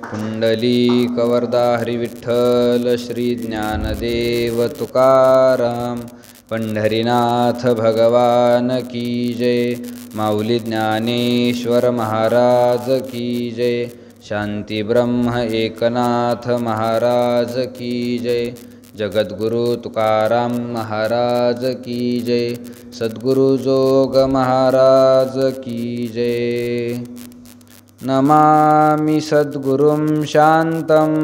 पुंडलीकवरदा हरिविठ्ठल श्री ज्ञानदेव तुकाराम. पंढरीनाथ भगवान की जय. माऊली ज्ञानेश्वर महाराज की जय. शांती ब्रह्म एकनाथ महाराज की जय. जगद्गुरु तुकाराम महाराज की जय. सद्गुरु जोग महाराज की जय. नमामि सद्गुरुं शांतं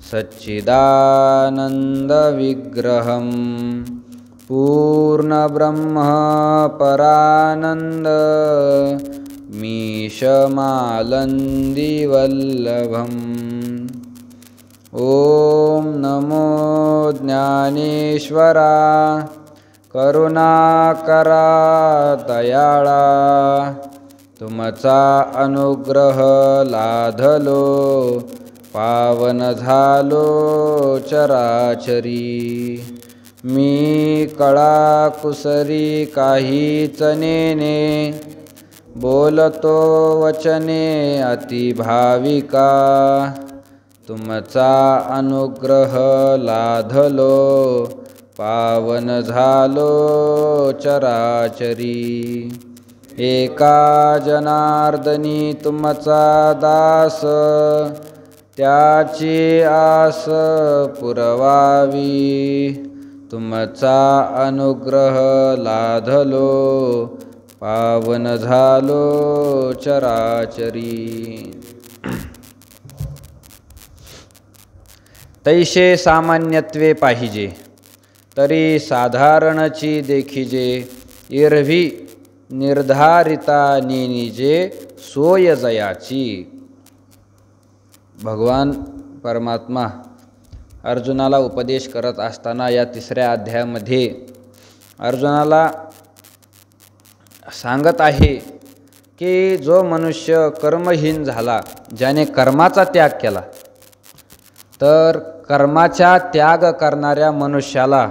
सच्चिदानन्दविग्रहं पूर्णब्रह्म परानन्द मीशमालन्दिवल्लभम्. ॐ नमो ज्ञानेश्वरा करुणाकरा दयाळा. तुमचा अनुग्रह लाधलो पावन झालो चराचरी. मी कळा कुसरी काहीच नेने बोलतो वचने अति भाविका. तुमचा अनुग्रह लाधलो पावन झालो चराचरी. एका जनार्दनी तुमचा दास त्याची आस पुरवावी. तुमचा अनुग्रह लाधलो पावन झालो चराचरी. तैसे सामान्यत्वे पाहिजे तरी साधारणची देखिजे. इरवी निर्धारिता नेनिजे सोय जयाची. भगवान परमात्मा अर्जुनाला उपदेश करत असताना या 3ऱ्या अध्यायामध्ये अर्जुनाला सांगत आहे की जो मनुष्य कर्महीन झाला, ज्याने कर्माचा त्याग केला, तर कर्माच्या त्याग करणाऱ्या मनुष्याला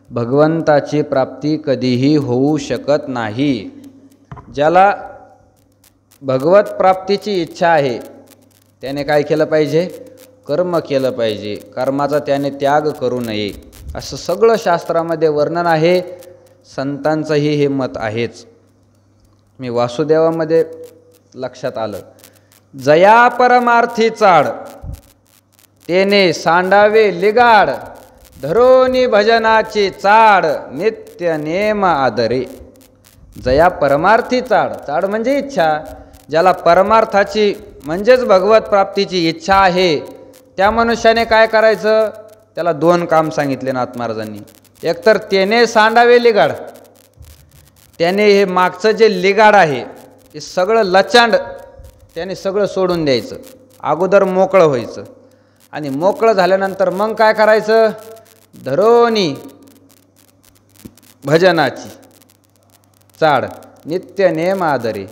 भगवंताची प्राप्ती कधीही होऊ शकत नाही. ज्याला भगवत प्राप्तीची इच्छा आहे त्याने काय केलं पाहिजे? कर्म केलं पाहिजे. कर्माचा त्याने त्याग करू नये असं सगळं शास्त्रामध्ये वर्णन आहे. संतांचंही हे मत आहेच. मी वासुदेवामध्ये लक्षात आलं, जया परमार्थी चाड तेने सांडावे लिगाड. धरोनी भजनाची चाड नित्य नेम आदरे. जया परमार्थी चाड. चाड म्हणजे इच्छा. ज्याला परमार्थाची म्हणजेच भगवत प्राप्तीची इच्छा आहे त्या मनुष्याने काय करायचं? त्याला 2 काम सांगितले नाथ महाराजांनी. एकतर त्याने सांडावे लिगाड. त्याने हे मागचं जे लिगाड आहे हे सगळं लचांड त्याने सगळं सोडून द्यायचं. अगोदर मोकळं व्हायचं आणि मोकळं झाल्यानंतर मग काय करायचं? धरोनी भजनाची चाड नित्य नेम आदरे.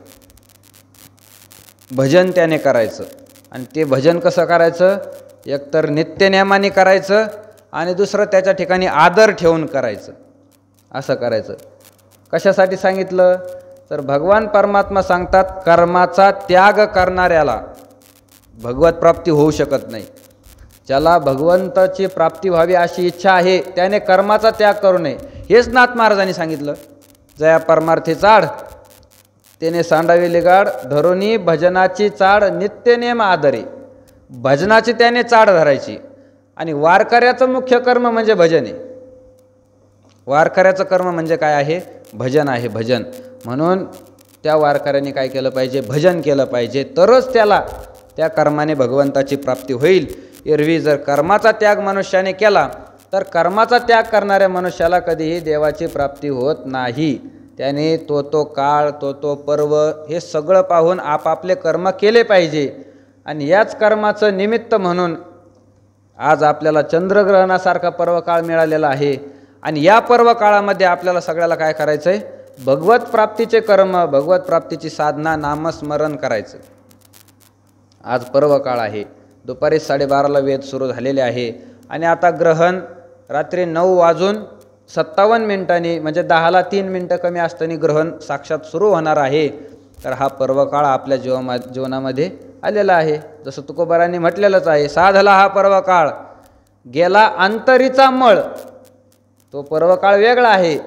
भजन त्याने करायचं. आणि ते भजन कसं करायचं? एकतर नित्यनेमाने करायचं आणि दुसरं त्याच्या ठिकाणी आदर ठेवून करायचं. असं करायचं. कशासाठी सांगितलं? तर भगवान परमात्मा सांगतात कर्माचा त्याग करणाऱ्याला भगवत प्राप्ती होऊ शकत नाही. ज्याला भगवंताची प्राप्ती व्हावी अशी इच्छा आहे त्याने कर्माचा त्याग करू नये. हेच नाथ महाराजांनी सांगितलं. जया परमार्थी चाड त्याने सांडावे लिगाड. धरोनी भजनाची चाड नित्यनेम आदरे. भजनाची त्याने चाड धरायची. आणि वारकऱ्याचं मुख्य कर्म म्हणजे भजन आहे. वारकऱ्याचं कर्म म्हणजे काय आहे? भजन आहे. भजन. म्हणून त्या वारकऱ्याने काय केलं पाहिजे? भजन केलं पाहिजे. तरच त्याला त्या कर्माने भगवंताची प्राप्ती होईल. एरवी जर कर्माचा त्याग मनुष्याने केला तर कर्माचा त्याग करणाऱ्या मनुष्याला कधीही देवाची प्राप्ती होत नाही. त्याने तो काळ तो पर्व हे सगळं पाहून आपापले कर्म केले पाहिजे. आणि याच कर्माचं निमित्त म्हणून आज आपल्याला चंद्रग्रहणासारखा पर्व काळ मिळालेला आहे. आणि या पर्व काळामध्ये आपल्याला सगळ्याला काय करायचं आहे? भगवत प्राप्तीचे कर्म, भगवत प्राप्तीची साधना, नामस्मरण करायचं. आज पर्व काळ आहे. दुपारी 12:30ला वेद सुरू झालेले आहे. आणि आता ग्रहण रात्री 9:57 म्हणजे 10ला 3 मिनटं कमी असताना ग्रहण साक्षात सुरू होणार आहे. तर हा पर्वकाळ आपल्या जीवनामध्ये आलेला आहे. जसं तुकोबारांनी म्हटलेलंच आहे, साधला हा पर्वकाळ गेला अंतरीचा मळ. तो पर्वकाळ वेगळा आहे,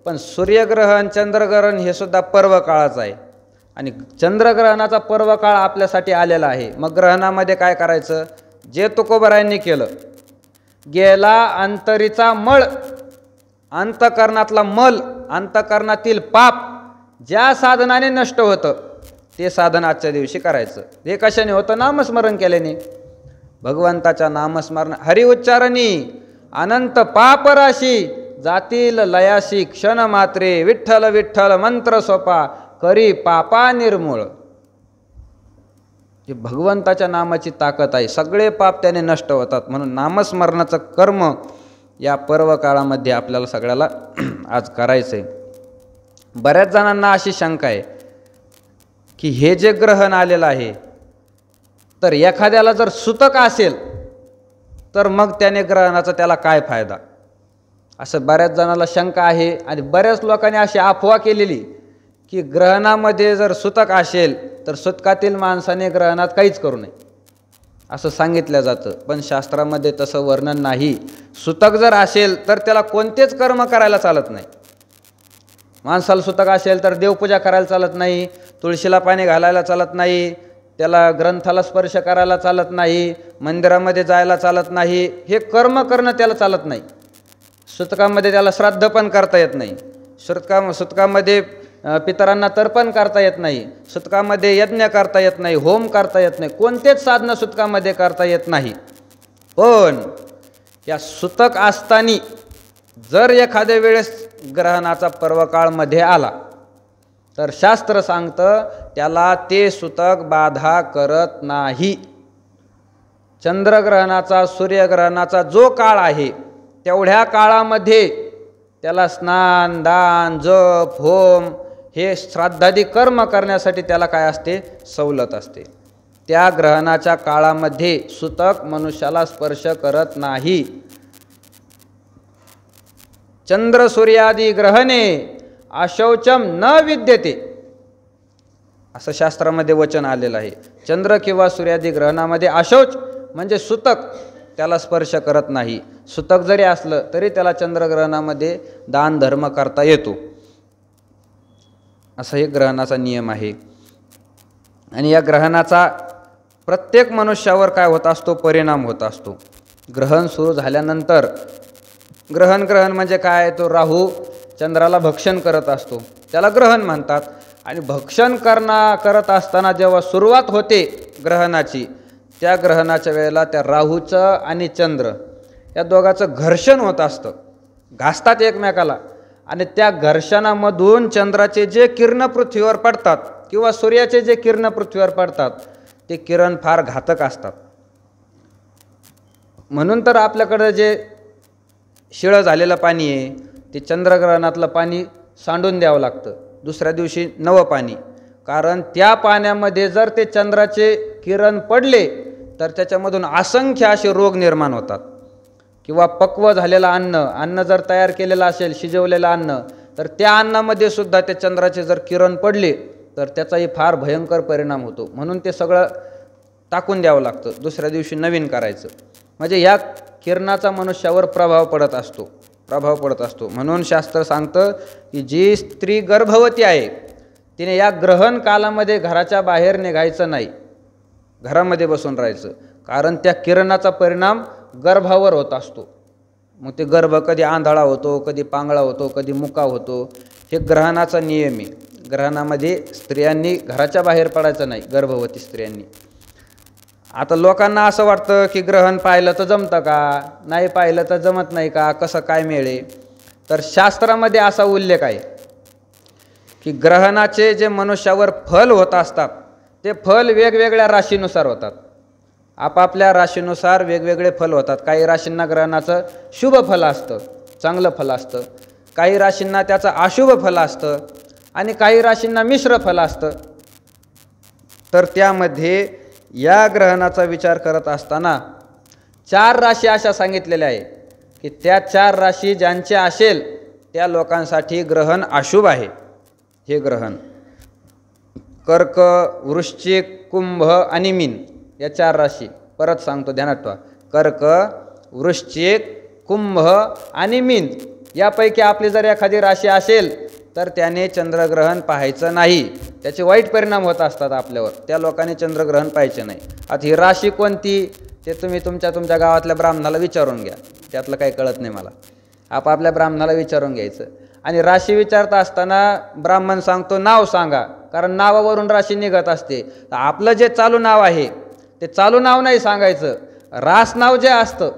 पण सूर्यग्रहण चंद्रग्रहण हे सुद्धा पर्वकाळच आहे आणि चंद्रग्रहणाचा पर्वकाळ आपल्यासाठी आलेला आहे. मग ग्रहणामध्ये काय करायचं? जे तुकोबारांनी केलं, गेला अंतरीचा मळ, अंतकरणातला मल, अंतकरणातील पाप ज्या साधनाने नष्ट होतं ते साधन आजच्या दिवशी करायचं. हे कशाने होतं? नामस्मरण केल्याने. भगवंताच्या नामस्मरण हरि उच्चारणी अनंत पापराशी जातील लयाशी क्षण मात्रे विठ्ठल विठ्ठल मंत्र सोपा करी पापा निर्मूळ. ही भगवंताच्या नामाची ताकद आहे. सगळे पाप त्याने नष्ट होतात. म्हणून नामस्मरणाचं कर्म या पर्व काळामध्ये आपल्याला सगळ्याला आज करायचं आहे. बऱ्याच जणांना अशी शंका आहे की हे जे ग्रहण आलेलं आहे तर एखाद्याला जर सुतक असेल तर मग त्याने ग्रहणाचा त्याला काय फायदा, असं बऱ्याच जणाला शंका आहे. आणि बऱ्याच लोकांनी अशी अफवा केलेली की ग्रहणामध्ये जर सुतक असेल तर सुतकातील माणसाने ग्रहणात काहीच करू नये असं सांगितलं जातं. पण शास्त्रामध्ये तसं वर्णन नाही. सुतक जर असेल तर त्याला कोणतेच कर्म करायला चालत नाही. माणसाला सुतक असेल तर देवपूजा करायला चालत नाही, तुळशीला पाणी घालायला चालत नाही, त्याला ग्रंथाला स्पर्श करायला चालत नाही, मंदिरामध्ये जायला चालत नाही, हे कर्म करणं त्याला चालत नाही. सुतकामध्ये त्याला श्राद्ध पण करता येत नाही, सुतकामध्ये पितरांना तर्पण करता येत नाही, सुतकामध्ये यज्ञ करता येत नाही, होम करता येत नाही, कोणतेच साधनं सुतकामध्ये करता येत नाही. पण या सुतक असताना जर एखाद्या वेळेस ग्रहणाचा पर्वकाळ मध्ये आला तर शास्त्र सांगतं त्याला ते सुतक बाधा करत नाही. चंद्रग्रहणाचा सूर्यग्रहणाचा जो काळ आहे तेवढ्या काळामध्ये त्याला स्नान दान जप होम हे श्राद्धादी कर्म करण्यासाठी त्याला काय असते? सवलत असते. त्या ग्रहणाच्या काळामध्ये सुतक मनुष्याला स्पर्श करत नाही. चंद्र सूर्यादी ग्रहणे अशौचम न विद्यते असं शास्त्रामध्ये वचन आलेलं आहे. चंद्र किंवा सूर्यादी ग्रहणामध्ये अशौच म्हणजे सुतक त्याला स्पर्श करत नाही. सुतक जरी असलं तरी त्याला चंद्रग्रहणामध्ये दान धर्म करता येतो, असा एक ग्रहणाचा नियम आहे. आणि या ग्रहणाचा प्रत्येक मनुष्यावर काय होत असतो? परिणाम होत असतो. ग्रहण सुरू झाल्यानंतर ग्रहण म्हणजे काय? तो राहू चंद्राला भक्षण करत असतो, त्याला ग्रहण म्हणतात. आणि भक्षण करत असताना जेव्हा सुरुवात होते ग्रहणाची, त्या ग्रहणाच्या वेळेला त्या राहूचं आणि चंद्र या दोघांचं घर्षण होत असतं, घासतात एकमेकाला. आणि त्या घर्षणामधून चंद्राचे जे किरण पृथ्वीवर पडतात किंवा सूर्याचे जे किरण पृथ्वीवर पडतात ते किरण फार घातक असतात. म्हणून तर आपल्याकडं जे शिळं झालेलं पाणी आहे ते चंद्रग्रहणातलं पाणी सांडून द्यावं लागतं, दुसऱ्या दिवशी नवं पाणी. कारण त्या पाण्यामध्ये जर ते चंद्राचे किरण पडले तर त्याच्यामधून असंख्य असे रोग निर्माण होतात. किंवा पक्व झालेलं अन्न जर तयार केलेलं असेल, शिजवलेलं अन्न, तर त्या अन्नामध्ये सुद्धा ते चंद्राचे जर किरण पडले तर त्याचाही फार भयंकर परिणाम होतो. म्हणून ते सगळं टाकून द्यावं लागतं, दुसऱ्या दिवशी नवीन करायचं. म्हणजे या किरणाचा मनुष्यावर प्रभाव पडत असतो. म्हणून शास्त्र सांगतं की जी स्त्री गर्भवती आहे तिने या ग्रहण कालामध्ये घराच्या बाहेर निघायचं नाही, घरामध्ये बसून राहायचं. कारण त्या किरणाचा परिणाम गर्भावर होत असतो. मग ते गर्भ कधी आंधळा होतो, कधी पांगळा होतो, कधी मुका होतो. हे ग्रहणाचा नियम आहे. ग्रहणामध्ये स्त्रियांनी घराच्या बाहेर पडायचं नाही, गर्भवती स्त्रियांनी. आता लोकांना असं वाटतं की ग्रहण पाहिलं तर जमतं का, नाही पाहिलं तर जमत नाही का, कसं काय मिळे? तर शास्त्रामध्ये असा उल्लेख आहे की ग्रहणाचे जे मनुष्यावर फल होत असतात ते फल वेगवेगळ्या राशीनुसार होतात. आपापल्या राशीनुसार वेगवेगळे फल होतात. काही राशींना ग्रहणाचं शुभ फल असतं, चांगलं फल असतं. काही राशींना त्याचं अशुभ फल असतं आणि काही राशींना मिश्र फल असतं. तर त्यामध्ये या ग्रहणाचा विचार करत असताना 4 राशी अशा सांगितलेल्या आहे की त्या 4 राशी ज्यांचे असेल त्या लोकांसाठी ग्रहण अशुभ आहे. हे ग्रहण कर्क, वृश्चिक, कुंभ आणि मीन या 4 राशी परत सांगतो, ध्यानात ठेवा. कर्क, वृश्चिक, कुंभ आणि मीन यापैकी आपली जर एखादी राशी असेल तर त्याने चंद्रग्रहण पाहायचं नाही. त्याचे वाईट परिणाम होत असतात आपल्यावर. त्या लोकांनी चंद्रग्रहण पाहायचे नाही. आता ही राशी कोणती ते तुम्ही तुमच्या गावातल्या ब्राह्मणाला विचारून घ्या. त्यातलं काही कळत नाही मला. आपापल्या ब्राह्मणाला विचारून घ्यायचं. आणि राशी विचारता असताना ब्राह्मण सांगतो नाव सांगा, कारण नावावरून राशी निघत असते. तर आपलं जे चालू नाव आहे ते चालू नाव नाही सांगायचं, रास नाव जे असतं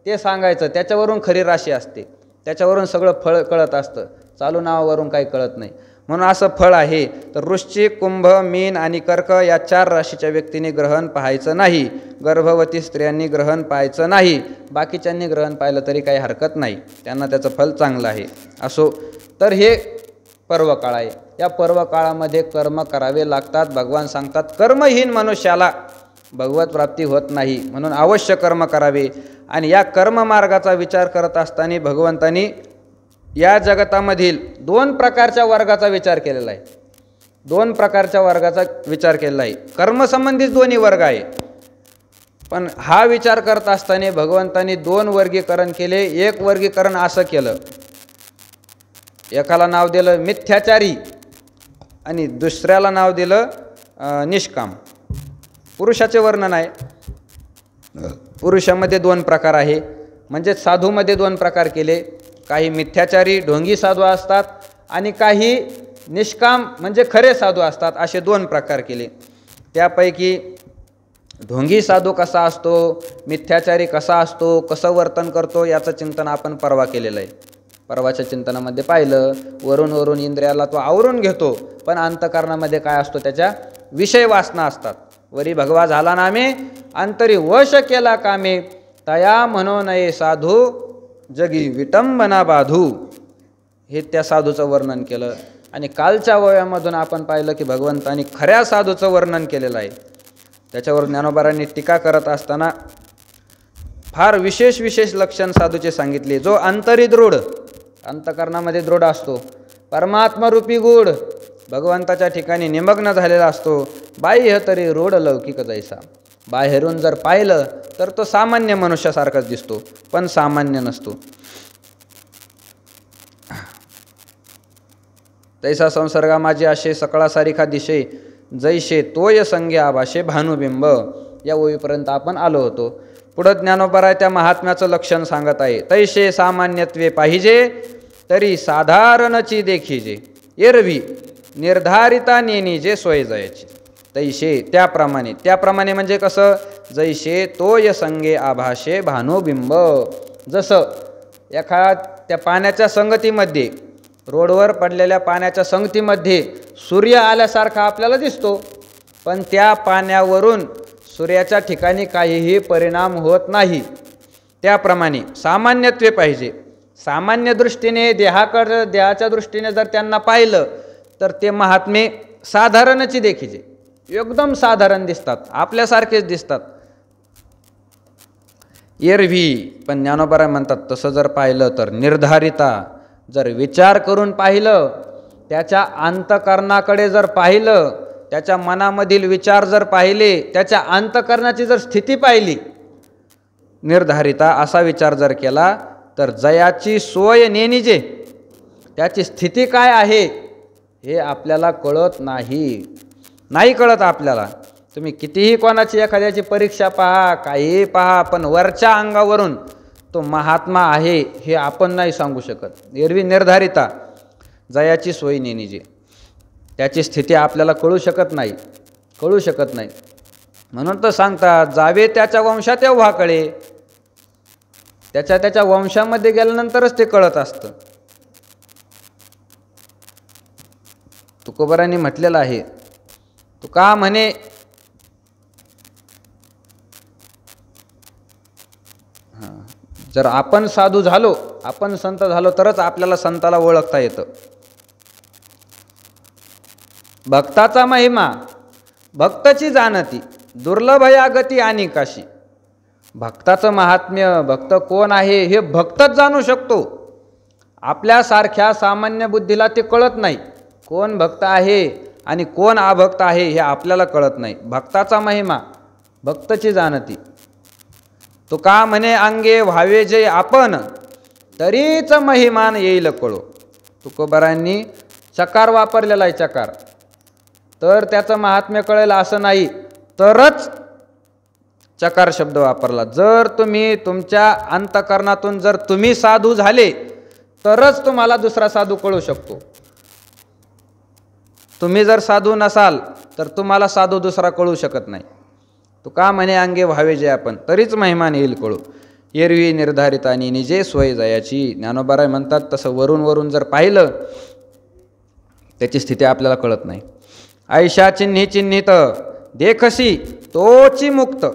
ते सांगायचं. त्याच्यावरून खरी राशी असते, त्याच्यावरून सगळं फळ कळत असतं. चालू नावावरून काही कळत नाही. म्हणून असं फळ आहे. तर वृश्चिक, कुंभ, मीन आणि कर्क या 4 राशीच्या व्यक्तींनी ग्रहण पाहायचं नाही. गर्भवती स्त्रियांनी ग्रहण पाहायचं नाही. बाकीच्यांनी ग्रहण पाहिलं तरी काही हरकत नाही, त्यांना त्याचं फल चांगलं आहे. असो, तर हे पर्वकाळ आहे. या पर्वकाळामध्ये कर्म करावे लागतात. भगवान सांगतात कर्महीन मनुष्याला भगवत प्राप्ती होत नाही, म्हणून अवश्य कर्म करावे. आणि या कर्ममार्गाचा विचार करत असताना भगवंतांनी या जगतामधील 2 प्रकारच्या वर्गाचा विचार केलेला आहे. 2 प्रकारच्या वर्गाचा विचार केलेला आहे. कर्मसंबंधित दोन्ही वर्ग आहे, पण हा विचार करत असताना भगवंतांनी 2 वर्गीकरण केले. एक वर्गीकरण असं केलं, एकाला नाव दिलं मिथ्याचारी आणि दुसऱ्याला नाव दिलं निष्काम. पुरुषाचे वर्णन आहे. पुरुषामध्ये 2 प्रकार आहे, म्हणजे साधूमध्ये 2 प्रकार केले. काही मिथ्याचारी ढोंगी साधू असतात आणि काही निष्काम म्हणजे खरे साधू असतात, असे 2 प्रकार केले. त्यापैकी ढोंगी साधू कसा असतो, मिथ्याचारी कसा असतो, कसं वर्तन करतो याचं चिंतन आपण परवा केलेलं आहे. परवाच्या चिंतनामध्ये पाहिलं, वरून इंद्रियाला तो आवरून घेतो, पण अंतकरणामध्ये काय असतो, त्याच्या विषय वासना असतात. वरी भगवा झाला नामे अंतरी वश केला कामे, तया म्हणो नये साधू जगी विटंबना बाधू. हे त्या साधूचं वर्णन केलं. आणि कालच्या वयामधून आपण पाहिलं की भगवंतांनी खऱ्या साधूचं वर्णन केलेलं आहे. त्याच्यावर ज्ञानोबारांनी टीका करत असताना फार विशेष लक्षण साधूचे सांगितले. जो अंतरी दृढ, अंतकरणामध्ये दृढ असतो, परमात्मरूपी गूढ भगवंताच्या ठिकाणी निमग्न झालेला असतो. बाह्य तरी रूढ लौकिक जैसा. बाहेरून जर पाहिलं तर तो सामान्य मनुष्यासारखाच दिसतो, पण सामान्य नसतो. तैसा संसर्गा माझे असे सकळा सारिखा दिशे, जैसे तोय संगे आभाषे भानुबिंब. या ओळीपर्यंत आपण आलो होतो. पुढं ज्ञानोबा त्या महात्म्याचं लक्षण सांगत आहे. तैसे सामान्यत्वे पाहिजे तरी साधारणची देखीजे, एरवी निर्धारिता नेनीजे सोय जायची. तैसे त्याप्रमाणे म्हणजे कसं, जैसे तोय संगे आभाषे भानुबिंब. जसं त्या पाण्याच्या संगतीमध्ये, रोडवर पडलेल्या पाण्याच्या संगतीमध्ये सूर्य आल्यासारखा आपल्याला दिसतो, पण त्या पाण्यावरून सूर्याच्या ठिकाणी काहीही परिणाम होत नाही. त्याप्रमाणे सामान्यत्वे पाहिजे. सामान्य दृष्टीने देहाच्या दृष्टीने जर त्यांना पाहिलं तर ते महात्मे साधारणची देखीचे, एकदम साधारण दिसतात, आपल्यासारखेच दिसतात. एरवी पण ज्ञानोबा म्हणतात तसं जर पाहिलं तर निर्धारिता, जर विचार करून पाहिलं, त्याच्या अंतकरणाकडे जर पाहिलं, त्याच्या मनामधील विचार जर पाहिले, त्याच्या अंतकरणाची जर स्थिती पाहिली, निर्धारिता असा विचार जर केला तर जयाची सोय नेनिजे, त्याची स्थिती काय आहे हे आपल्याला कळत नाही कळत आपल्याला. तुम्ही कितीही कोणाची एखाद्याची परीक्षा पहा, काहीही पहा, पण वरच्या अंगावरून तो महात्मा आहे हे आपण नाही सांगू शकत. एरवी निर्धारिता, जयाची सोय नेनिजे, त्याची स्थिती आपल्याला कळू शकत नाही. म्हणून तर सांगतात जावे त्याच्या वंशात तेव्हा कळे. त्याच्या वंशामध्ये गेल्यानंतरच ते कळत असतं. तुकोबारांनी म्हटलेलं आहे, तुका म्हणे जर आपण साधू झालो, आपण संत झालो तरच आपल्याला संताला ओळखता येतं. भक्ताचा महिमा भक्ताची जाणती, दुर्लभ या गती आणि काशी. भक्ताचं महात्म्य, भक्त कोण आहे हे भक्तच जाणू शकतो. आपल्यासारख्या सामान्य बुद्धीला ते कळत नाही. कोण भक्त आहे आणि कोण अभक्त आहे हे आपल्याला कळत नाही. भक्ताचा महिमा भक्तची जाणती. तो का म्हणे अंगे व्हावे जे आपण, तरीच महिमान येईल कळो. तुकोबारांनी चकार वापरलेला आहे, चकार. तर त्याचं महात्म्य कळेल असं नाही, तरच चकार शब्द वापरला. जर तुम्ही तुमच्या अंतकरणातून जर तुम्ही साधू झाले तरच तुम्हाला दुसरा साधू कळू शकतो. तुम्ही जर साधू नसाल तर तुम्हाला साधू दुसरा कळू शकत नाही. तो का म्हणे अंगे व्हावे जे आपण, तरीच महिमान येईल कळू. एरवी निर्धारित आणि निजे सोय जायाची. ज्ञानोबाराय म्हणतात तसं वरून वरून जर पाहिलं त्याची स्थिती आपल्याला कळत नाही. आयशा चिन्ही चिन्हित देखसी तोची मुक्त,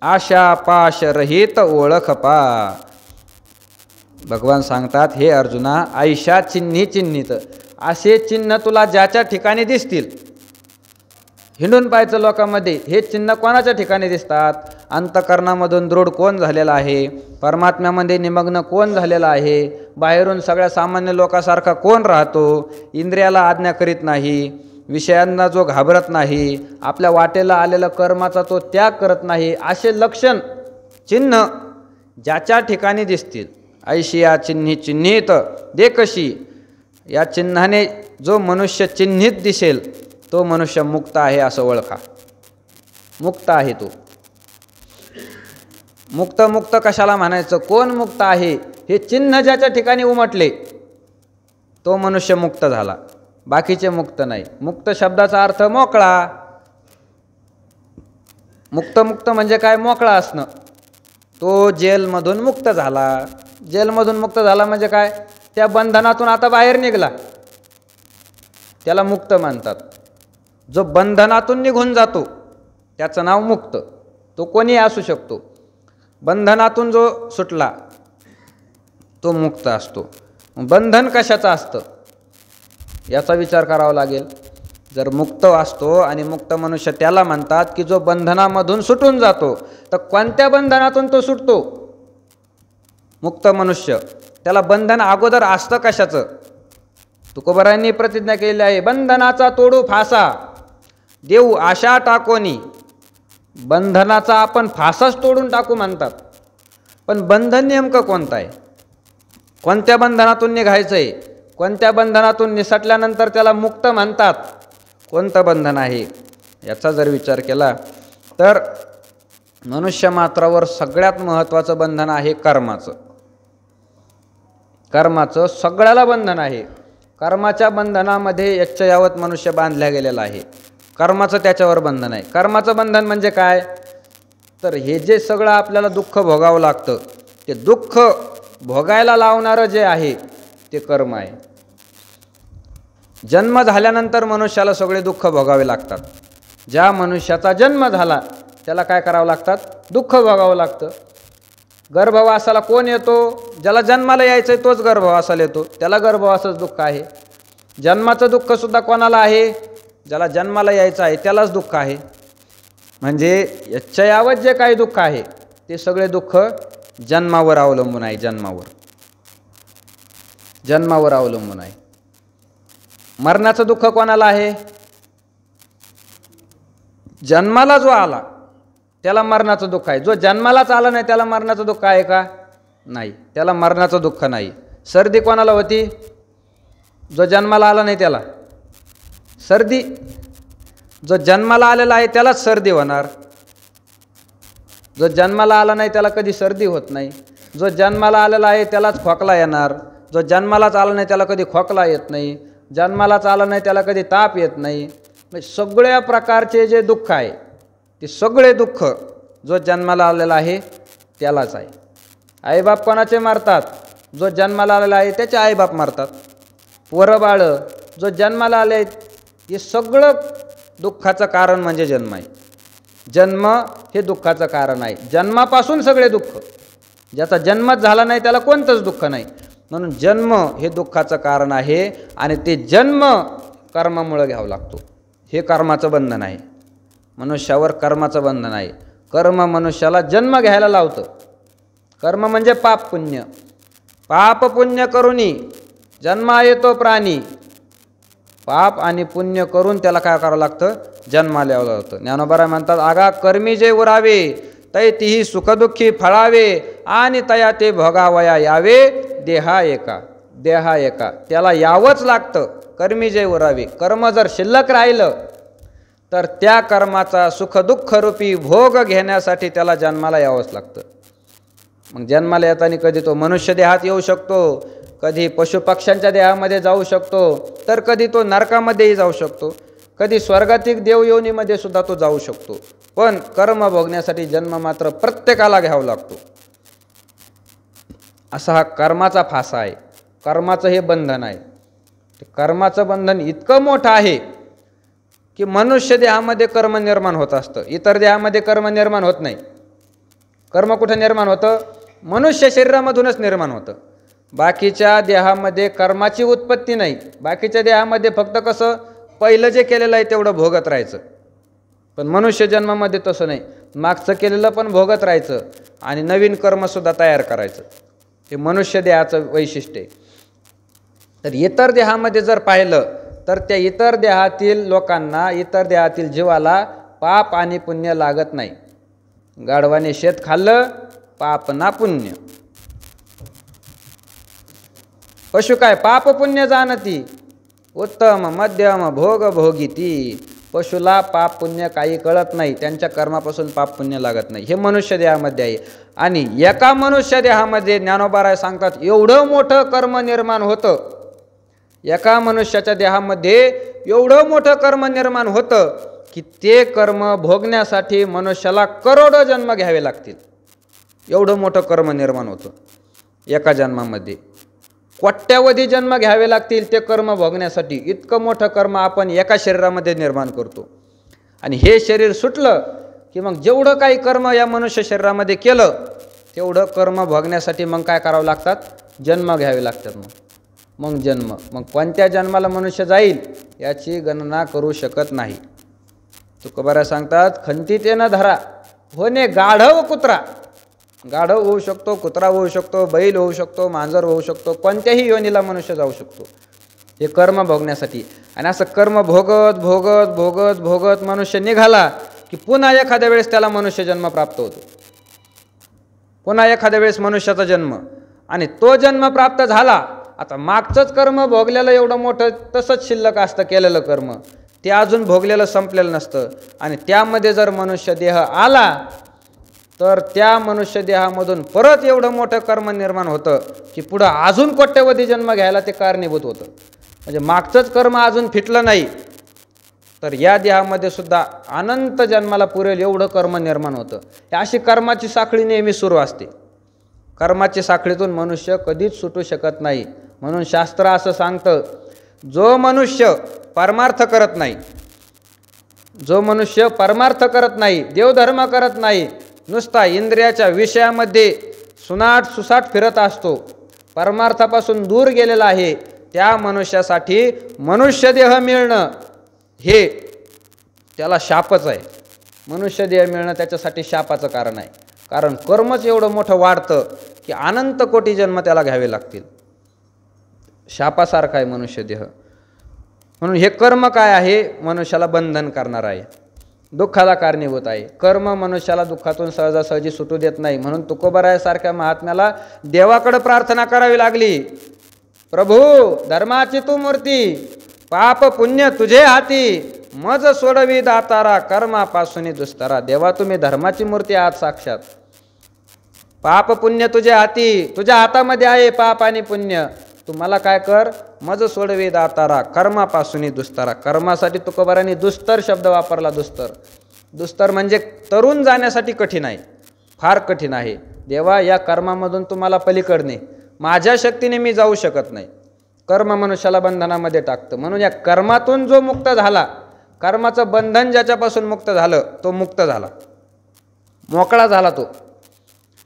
आशा पाश रहित ओळख पा. भगवान सांगतात, हे अर्जुना, आयशा चिन्ही चिन्हित, असे चिन्ह तुला ज्याच्या ठिकाणी दिसतील. हिंडून पाहायचं लोकांमध्ये, हे चिन्ह कोणाच्या ठिकाणी दिसतात? अंतकरणामधून दृढ कोण झालेला आहे, परमात्म्यामध्ये निमग्न कोण झालेला आहे, बाहेरून सगळ्या सामान्य लोकांसारखा कोण राहतो, इंद्रियाला आज्ञा करीत नाही, विषयांना जो घाबरत नाही, आपल्या वाटेला आलेला कर्माचा तो त्याग करत नाही, असे लक्षण चिन्ह ज्याच्या ठिकाणी दिसतील. ऐशिया चिन्ही चिन्हित देखशी, या चिन्हाने जो मनुष्य चिन्हित दिसेल तो मनुष्य मुक्त आहे असं ओळखा. मुक्त आहे तो. मुक्त मुक्त कशाला म्हणायचं? कोण मुक्त आहे? हे चिन्ह ज्याच्या ठिकाणी उमटले तो मनुष्य मुक्त झाला, बाकीचे मुक्त नाही. मुक्त शब्दाचा अर्थ मोकळा. मुक्त मुक्त म्हणजे काय? मोकळा असणं. तो जेलमधून मुक्त झाला. जेलमधून मुक्त झाला म्हणजे काय? त्या बंधनातून आता बाहेर निघाला, त्याला मुक्त म्हणतात. जो बंधनातून निघून जातो त्याचं नाव मुक्त. तो कोणी असू शकतो. बंधनातून जो सुटला तो मुक्त असतो. बंधन कशाचं असतं याचा विचार करावा लागेल. जर मुक्त असतो आणि मुक्त मनुष्य त्याला म्हणतात की जो बंधनामधून सुटून जातो, तर कोणत्या बंधनातून तो सुटतो? मुक्त मनुष्य. त्याला बंधन अगोदर असतं कशाचं? तुकोबारांनी प्रतिज्ञा केली आहे, बंधनाचा तोडू फासा देऊ आशा टाकोनी. बंधनाचा आपण फासाच तोडून टाकू म्हणतात, पण बंधन नेमकं कोणतं आहे? कोणत्या बंधनातून निघायचं आहे? कोणत्या बंधनातून निसटल्यानंतर त्याला मुक्त म्हणतात? कोणतं बंधन आहे याचा जर विचार केला तर मनुष्य मात्रावर सगळ्यात महत्त्वाचं बंधन आहे कर्माचं. कर्माचं सगळ्याला बंधन आहे. कर्माच्या बंधनामध्ये यच्चयावत मनुष्य बांधल्या गेलेला आहे. कर्माचं त्याच्यावर बंधन आहे. कर्माचं बंधन म्हणजे काय? तर हे जे सगळं आपल्याला दुःख भोगावं लागतं, ते दुःख भोगायला लावणारं जे आहे ते कर्म आहे. जन्म झाल्यानंतर मनुष्याला सगळे दुःख भोगावे लागतात. ज्या मनुष्याचा जन्म झाला त्याला काय करावं लागतात? दुःख भोगावं लागतं. गर्भवासाला कोण येतो? ज्याला जन्माला यायचं आहे तोच गर्भवासाला येतो, त्याला गर्भवासाचं दुःख आहे. जन्माचं दुःखसुद्धा कोणाला आहे? ज्याला जन्माला यायचं आहे त्यालाच दुःख आहे. म्हणजे यच्चयावत जे काही दुःख आहे ते सगळे दुःख जन्मावर अवलंबून आहे. जन्मावर अवलंबून आहे. मरणाचं दुःख कोणाला आहे? जन्माला जो आला त्याला मरणाचं दुःख आहे. जो जन्मालाच आला नाही त्याला मरणाचं दुःख आहे का? नाही, त्याला मरणाचं दुःख नाही. सर्दी कोणाला होती? जो जन्माला आला नाही त्याला सर्दी. जो जन्माला आलेला आहे त्यालाच सर्दी होणार. जो जन्माला आला नाही त्याला कधी सर्दी होत नाही. जो जन्माला आलेला आहे त्यालाच खोकला येणार. जो जन्मालाच आला नाही त्याला कधी खोकला येत नाही. जन्मालाच आला नाही त्याला कधी ताप येत नाही. म्हणजे सगळ्या प्रकारचे जे दुःख आहे ते सगळे दुःख जो जन्माला आलेला आहे त्यालाच आहे. आईबाप कोणाचे मारतात? जो जन्माला आलेला आहे त्याचे आईबाप मारतात. पोरं बाळं जो जन्माला आले आहेत, हे सगळं दुःखाचं कारण म्हणजे जन्म आहे. जन्म हे दुःखाचं कारण आहे. जन्मापासून सगळे दुःख. ज्याचा जन्मच झाला नाही त्याला कोणतंच दुःख नाही. म्हणून जन्म हे दुःखाचं कारण आहे आणि ते जन्म कर्मामुळे घ्यावं लागतो. हे कर्माचं बंधन आहे. मनुष्यावर कर्माचं बंधन आहे. कर्म मनुष्याला जन्म घ्यायला लावतं. कर्म म्हणजे पाप पुण्य. पाप पुण्य करूनी जन्मा येतो प्राणी. पाप आणि पुण्य करून त्याला काय करावं लागतं? जन्माला यावं लागतं. ज्ञानोबा म्हणतात, आगा कर्मी जे उरावे तै तिही सुखदुःखी फळावे आणि तया ते भोगावया यावे देहा एका. देहा एका त्याला यावंच लागतं. कर्मी जे उरावे, कर्म जर शिल्लक राहिलं तर त्या कर्माचा सुखदुःखरूपी भोग घेण्यासाठी त्याला जन्माला यावंच लागतं. मग जन्माला येताना कधी तो मनुष्य देहात येऊ शकतो, कधी पशुपक्ष्यांच्या देहामध्ये जाऊ शकतो, तर कधी तो नरकामध्येही जाऊ शकतो, कधी स्वर्गातील देवयोनीमध्ये सुद्धा तो जाऊ शकतो. पण कर्म भोगण्यासाठी जन्म मात्र प्रत्येकाला घ्यावा लागतो. असा हा कर्माचा फासा आहे. कर्माचं हे बंधन आहे. कर्माचं बंधन इतकं मोठं आहे की मनुष्य देहामध्ये कर्म निर्माण होत असतं, इतर देहामध्ये कर्म निर्माण होत नाही. कर्म कुठं निर्माण होतं? मनुष्य शरीरामधूनच निर्माण होतं. बाकीच्या देहामध्ये कर्माची उत्पत्ती नाही. बाकीच्या देहामध्ये फक्त कसं पहिलं जे केलेलं आहे तेवढं भोगत राहायचं. पण मनुष्य जन्मामध्ये तसं नाही, मागचं केलेलं पण भोगत राहायचं आणि नवीन कर्मसुद्धा तयार करायचं. हे मनुष्य देहाचं वैशिष्ट्य आहे. तर इतर देहामध्ये जर पाहिलं तर त्या इतर देहातील लोकांना, इतर देहातील जीवाला पाप आणि पुण्य लागत नाही. गाढवाने शेत खाल्लं, पाप ना पुण्य. पशु काय पाप पुण्य जाणती, उत्तम मध्यम भोग भोगिती. पशुला पाप पुण्य काही कळत नाही, त्यांच्या कर्मापासून पाप पुण्य लागत नाही. हे मनुष्य देहामध्ये आहे. आणि एका मनुष्य देहामध्ये ज्ञानोबा सांगतात एवढं मोठं कर्म निर्माण होतं. एका मनुष्याच्या देहामध्ये एवढं मोठं कर्म निर्माण होतं की ते कर्म भोगण्यासाठी मनुष्याला करोडो जन्म घ्यावे लागतील. एवढं मोठं कर्म निर्माण होतं एका जन्मामध्ये. कोट्यावधी जन्म घ्यावे लागतील ते कर्म भोगण्यासाठी. इतकं मोठं कर्म आपण एका शरीरामध्ये निर्माण करतो. आणि हे शरीर सुटलं की मग जेवढं काही कर्म या मनुष्य शरीरामध्ये केलं तेवढं कर्म भोगण्यासाठी मग काय करावं लागतात? जन्म घ्यावे लागतात. मग जन्म, मग कोणत्या जन्माला मनुष्य जाईल याची गणना करू शकत नाही. तुकोबारा सांगतात, खंतितेनं धरा होणे गाढव कुत्रा. गाढव होऊ शकतो, कुत्रा होऊ शकतो, बैल होऊ शकतो, मांजर होऊ शकतो, कोणत्याही योनीला मनुष्य जाऊ शकतो हे कर्म भोगण्यासाठी. आणि असं कर्म भोगत भोगत भोगत भोगत मनुष्य निघाला की पुन्हा एखाद्या वेळेस त्याला मनुष्य जन्म प्राप्त होतो. पुन्हा एखाद्या वेळेस मनुष्याचा जन्म. आणि तो जन्म प्राप्त झाला, आता मागचंच कर्म भोगलेलं एवढं मोठं तसंच शिल्लक असतं केलेलं कर्म, ते अजून भोगलेलं संपलेलं नसतं. आणि त्यामध्ये जर मनुष्य देह आला तर त्या मनुष्य देहामधून परत एवढं मोठं कर्म निर्माण होतं की पुढं अजून कोट्यवधी जन्म घ्यायला ते कारणीभूत होतं. म्हणजे मागचंच कर्म अजून फिटलं नाही तर या देहामध्ये सुद्धा अनंत जन्माला पुरेल एवढं कर्म निर्माण होतं. अशी कर्माची साखळी नेहमी सुरू असते. कर्माची साखळीतून मनुष्य कधीच सुटू शकत नाही. म्हणून शास्त्र असं सांगतं, जो मनुष्य परमार्थ करत नाही, जो मनुष्य परमार्थ करत नाही, देवधर्म करत नाही, नुसता इंद्रियाच्या विषयामध्ये सुसाट फिरत असतो, परमार्थापासून दूर गेलेला आहे, त्या मनुष्यासाठी मनुष्य देह मिळणं हे त्याला शापच आहे. मनुष्य देह मिळणं त्याच्यासाठी शापाचं कारण आहे. कारण कर्मच एवढं मोठं वाढतं की अनंत कोटी जन्म त्याला घ्यावे लागतील. शापासारखा आहे मनुष्य देह. म्हणून हे कर्म काय आहे? मनुष्याला बंधन करणार आहे, दुःखाला कारणीभूत आहे. कर्म मनुष्याला दुःखातून सहजासहजी सुटू देत नाही. म्हणून तुकोबारायासारख्या महात्म्याला देवाकडे प्रार्थना करावी लागली, प्रभू धर्माची तू मूर्ती, पाप पुण्य तुझे हाती, मज सोडवी दातारा, कर्मापासून दुस्तरा. देवा तुम्ही धर्माची मूर्ती आहात साक्षात, पाप पुण्य तुझे हाती, तुझ्या हातामध्ये आहे पाप आणि पुण्य. तू मला काय कर, मज सोडवी दातारा, कर्मापासून दुस्तरा. कर्मासाठी तुकोबारांनी दुस्तर शब्द वापरला. दुस्तर म्हणजे तरुण जाण्यासाठी कठीण आहे, फार कठीण आहे. देवा या कर्मामधून तुम्हाला पलीकडणे, माझ्या शक्तीने मी जाऊ शकत नाही. कर्म मनुष्याला बंधनामध्ये टाकतं. म्हणून या कर्मातून जो मुक्त झाला, कर्माचं बंधन ज्याच्यापासून मुक्त झालं तो मुक्त झाला, मोकळा झाला तो.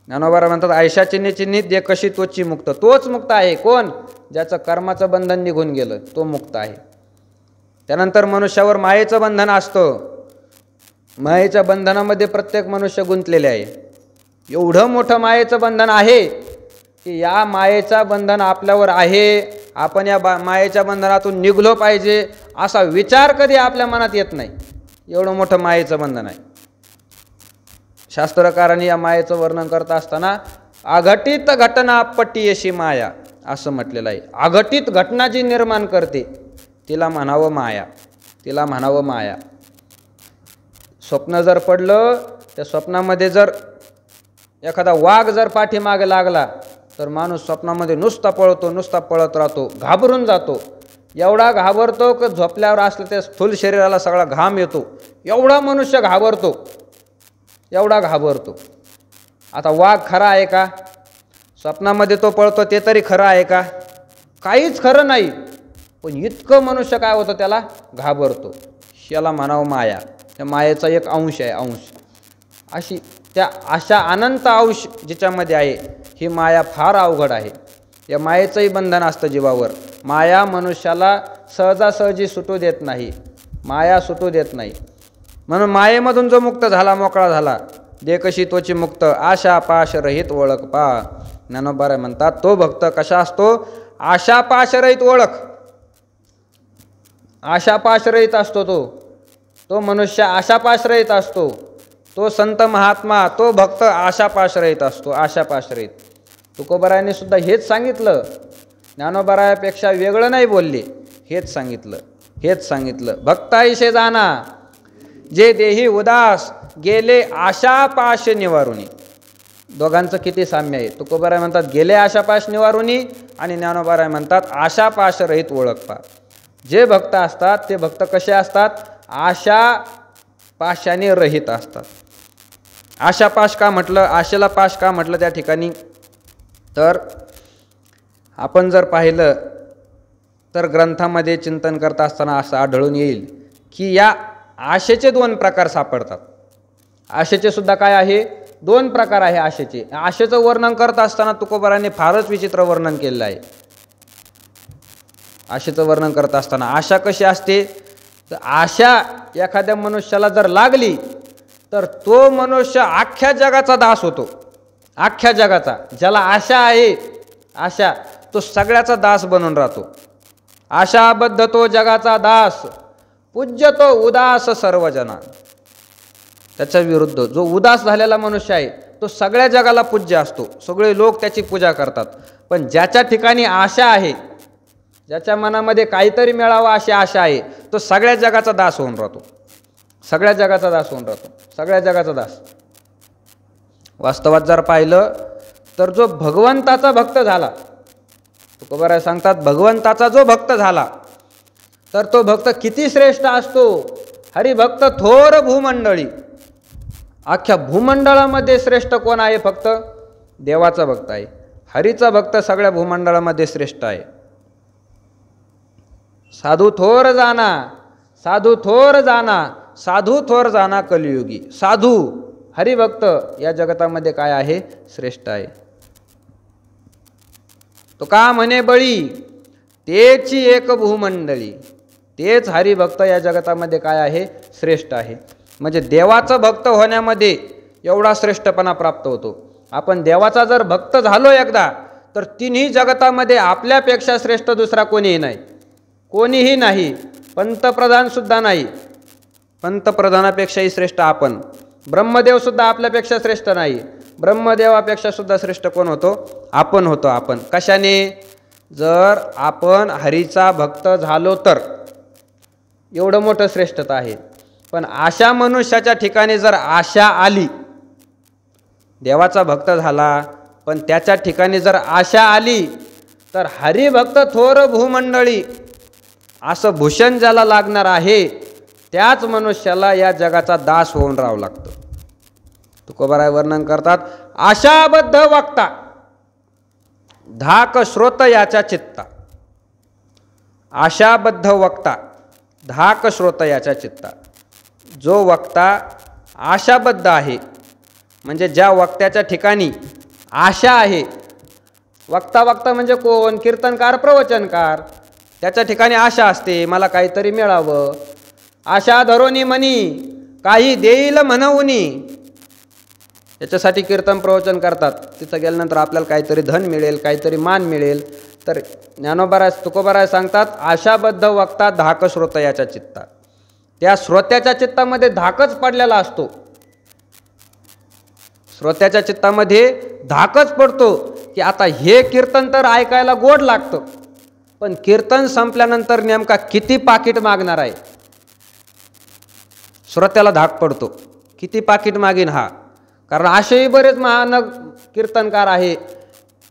ज्ञानोबा म्हणतात, आयशा चिन्ही चिन्हित दे कशी तोची मुक्त. तोच मुक्त आहे. कोण? ज्याचं कर्माचं बंधन निघून गेलं तो मुक्त आहे. त्यानंतर मनुष्यावर मायेचं बंधन असतं. मायेच्या बंधनामध्ये प्रत्येक मनुष्य गुंतलेले आहे. एवढं मोठं मायेचं बंधन आहे की या मायेचं बंधन आपल्यावर आहे, आपण या मायेच्या बंधनातून निघलो पाहिजे असा विचार कधी आपल्या मनात येत नाही. एवढं मोठं मायेचं बंधन आहे. शास्त्रकारांनी या मायेचं वर्णन करत असताना अघटित घटना पट्टीयशी माया असं म्हटलेलं आहे. अघटित घटना जी निर्माण करते तिला म्हणावं माया, तिला म्हणावं माया. स्वप्न जर पडलं, त्या स्वप्नामध्ये जर एखादा वाघ जर पाठीमागे लागला तर माणूस स्वप्नामध्ये नुसता पळत राहतो, घाबरून जातो. एवढा घाबरतो की झोपल्यावर असलं त्या स्थूल शरीराला सगळा घाम येतो. एवढा मनुष्य घाबरतो, एवढा घाबरतो. आता वाघ खरा आहे का? स्वप्नामध्ये तो पळतो ते तरी खरं आहे का? काहीच खरं नाही. पण इतकं मनुष्य काय होतं, त्याला घाबरतो. याला म्हणावं माया. त्या मायेचा एक अंश आहे, अंश. अशा अनंत अंश जिच्यामध्ये आहे, ही माया फार अवघड आहे. या मायेचंही बंधन असतं जीवावर. माया मनुष्याला सहजासहजी सुटू देत नाही, माया सुटू देत नाही. म्हणून मायेमधून जो मुक्त झाला, मोकळा झाला, दे कशी तोची मुक्त, आशा पाश रहित ओळख पा. ज्ञानोबा म्हणतात तो भक्त कशा असतो? आशा पाश रहित ओळख. आशा पाश रहित असतो तो मनुष्य आशा पाश रहित असतो. तो संत महात्मा, तो भक्त आशा पाश रहित असतो, आशा पाश रहित. तुकोबारायांनी सुद्धा हेच सांगितलं. ज्ञानोबारायापेक्षा वेगळं नाही बोलले, हेच सांगितलं. भक्ताईशे जाना जे देही उदास, गेले आशा पाश निवारुनी. दोघांचं किती साम्य आहे. तुकोबाराय म्हणतात गेले आशा पाश निवारुनी, आणि ज्ञानोबाराय म्हणतात आशा पाश रहित ओळख पा. जे भक्त असतात ते भक्त कसे असतात? आशा पाशाने रहित असतात. आशा पाश का म्हटलं, आशेला पाश का म्हटलं त्या ठिकाणी? तर आपण जर पाहिलं तर ग्रंथामध्ये चिंतन करत असताना असं आढळून येईल की या आशेचे दोन प्रकार सापडतात. आशेचे सुद्धा काय आहे? दोन प्रकार आहे आशेचे. आशेचं वर्णन करत असताना तुकोबारांनी फारच विचित्र वर्णन केलेलं आहे. आशेचं वर्णन करत असताना आशा कशी असते? तर आशा एखाद्या मनुष्याला जर लागली तर तो मनुष्य अख्ख्या जगाचा दास होतो. अख्ख्या जगाचा, ज्याला आशा आहे, आशा, तो सगळ्याचा दास बनून राहतो. आशाबद्ध तो जगाचा दास, पूज्य तो उदास सर्वजना. त्याच्या विरुद्ध जो उदास झालेला मनुष्य आहे तो सगळ्या जगाला पूज्य असतो, सगळे लोक त्याची पूजा करतात. पण ज्याच्या ठिकाणी आशा आहे, ज्याच्या मनामध्ये काहीतरी मिळावं अशी आशा आहे, तो सगळ्या जगाचा दास होऊन राहतो, सगळ्या जगाचा दास होऊन राहतो, सगळ्या जगाचा दास. वास्तवात जर पाहिलं तर जो भगवंताचा भक्त झाला, तुकोबाराय सांगतात भगवंताचा जो भक्त झाला तर तो भक्त किती श्रेष्ठ असतो. हरिभक्त थोर भूमंडळी. अख्ख्या भूमंडळामध्ये श्रेष्ठ कोण आहे? फक्त देवाचा भक्त आहे. हरीचा भक्त सगळ्या भूमंडळामध्ये श्रेष्ठ आहे. साधू थोर जाना, साधू थोर जाना, साधू थोर जाना कलियुगी. साधू हरिभक्त या जगतामध्ये काय आहे? श्रेष्ठ आहे. तो का म्हणे बळी तेची एक भूमंडळी. तेच हरिभक्त या जगतामध्ये काय आहे? श्रेष्ठ आहे. म्हणजे देवाचं भक्त होण्यामध्ये एवढा श्रेष्ठपणा प्राप्त होतो. आपण देवाचा जर भक्त झालो एकदा तर तिन्ही जगतामध्ये आपल्यापेक्षा श्रेष्ठ दुसरा कोणीही नाही, कोणीही नाही. पंतप्रधान सुद्धा नाही, पंतप्रधानापेक्षाही श्रेष्ठ आपण. ब्रह्मदेव सुद्धा आपल्यापेक्षा श्रेष्ठ नाही. ब्रह्मदेवापेक्षा सुद्धा श्रेष्ठ कोण होतो? आपण होतो. आपण कशाने? जर आपण हरीचा भक्त झालो तर एवढं मोठं श्रेष्ठता आहे. पण अशा मनुष्याच्या ठिकाणी जर आशा आली, देवाचा भक्त झाला पण त्याच्या ठिकाणी जर आशा आली तर हरिभक्त थोर भूमंडळी असं भूषण ज्याला लागणार आहे त्याच मनुष्याला या जगाचा दास होऊन राहावं लागतं. तुकोबाराय वर्णन करतात आशाबद्ध वक्ता धाक श्रोत याच्या चित्ता. आशाबद्ध वक्ता धाक श्रोत याच्या चित्ता. जो वक्ता आशाबद्ध आहे, म्हणजे ज्या वक्त्याच्या ठिकाणी आशा आहे. वक्ता म्हणजे कोण? कीर्तनकार, प्रवचनकार. त्याच्या ठिकाणी आशा असते, मला काहीतरी मिळावं. आशा धरोनी मनी काही देईल म्हणूनी. याच्यासाठी कीर्तन प्रवचन करतात. तिथं गेल्यानंतर आपल्याला काहीतरी धन मिळेल, काहीतरी मान मिळेल. तर ज्ञानोबाराय तुकोबाराय सांगतात आशाबद्ध वक्ता धाक श्रोत याच्या चित्ता. त्या श्रोत्याच्या चित्तामध्ये धाकच पडलेला असतो. श्रोत्याच्या चित्तामध्ये धाकच पडतो की आता हे कीर्तन तर ऐकायला गोड लागतं, पण कीर्तन संपल्यानंतर नेमका किती पाकिट मागणार आहे. श्रोत्याला धाक पडतो, किती पाकिट मागीन हा. कारण असेही बरेच महान कीर्तनकार आहे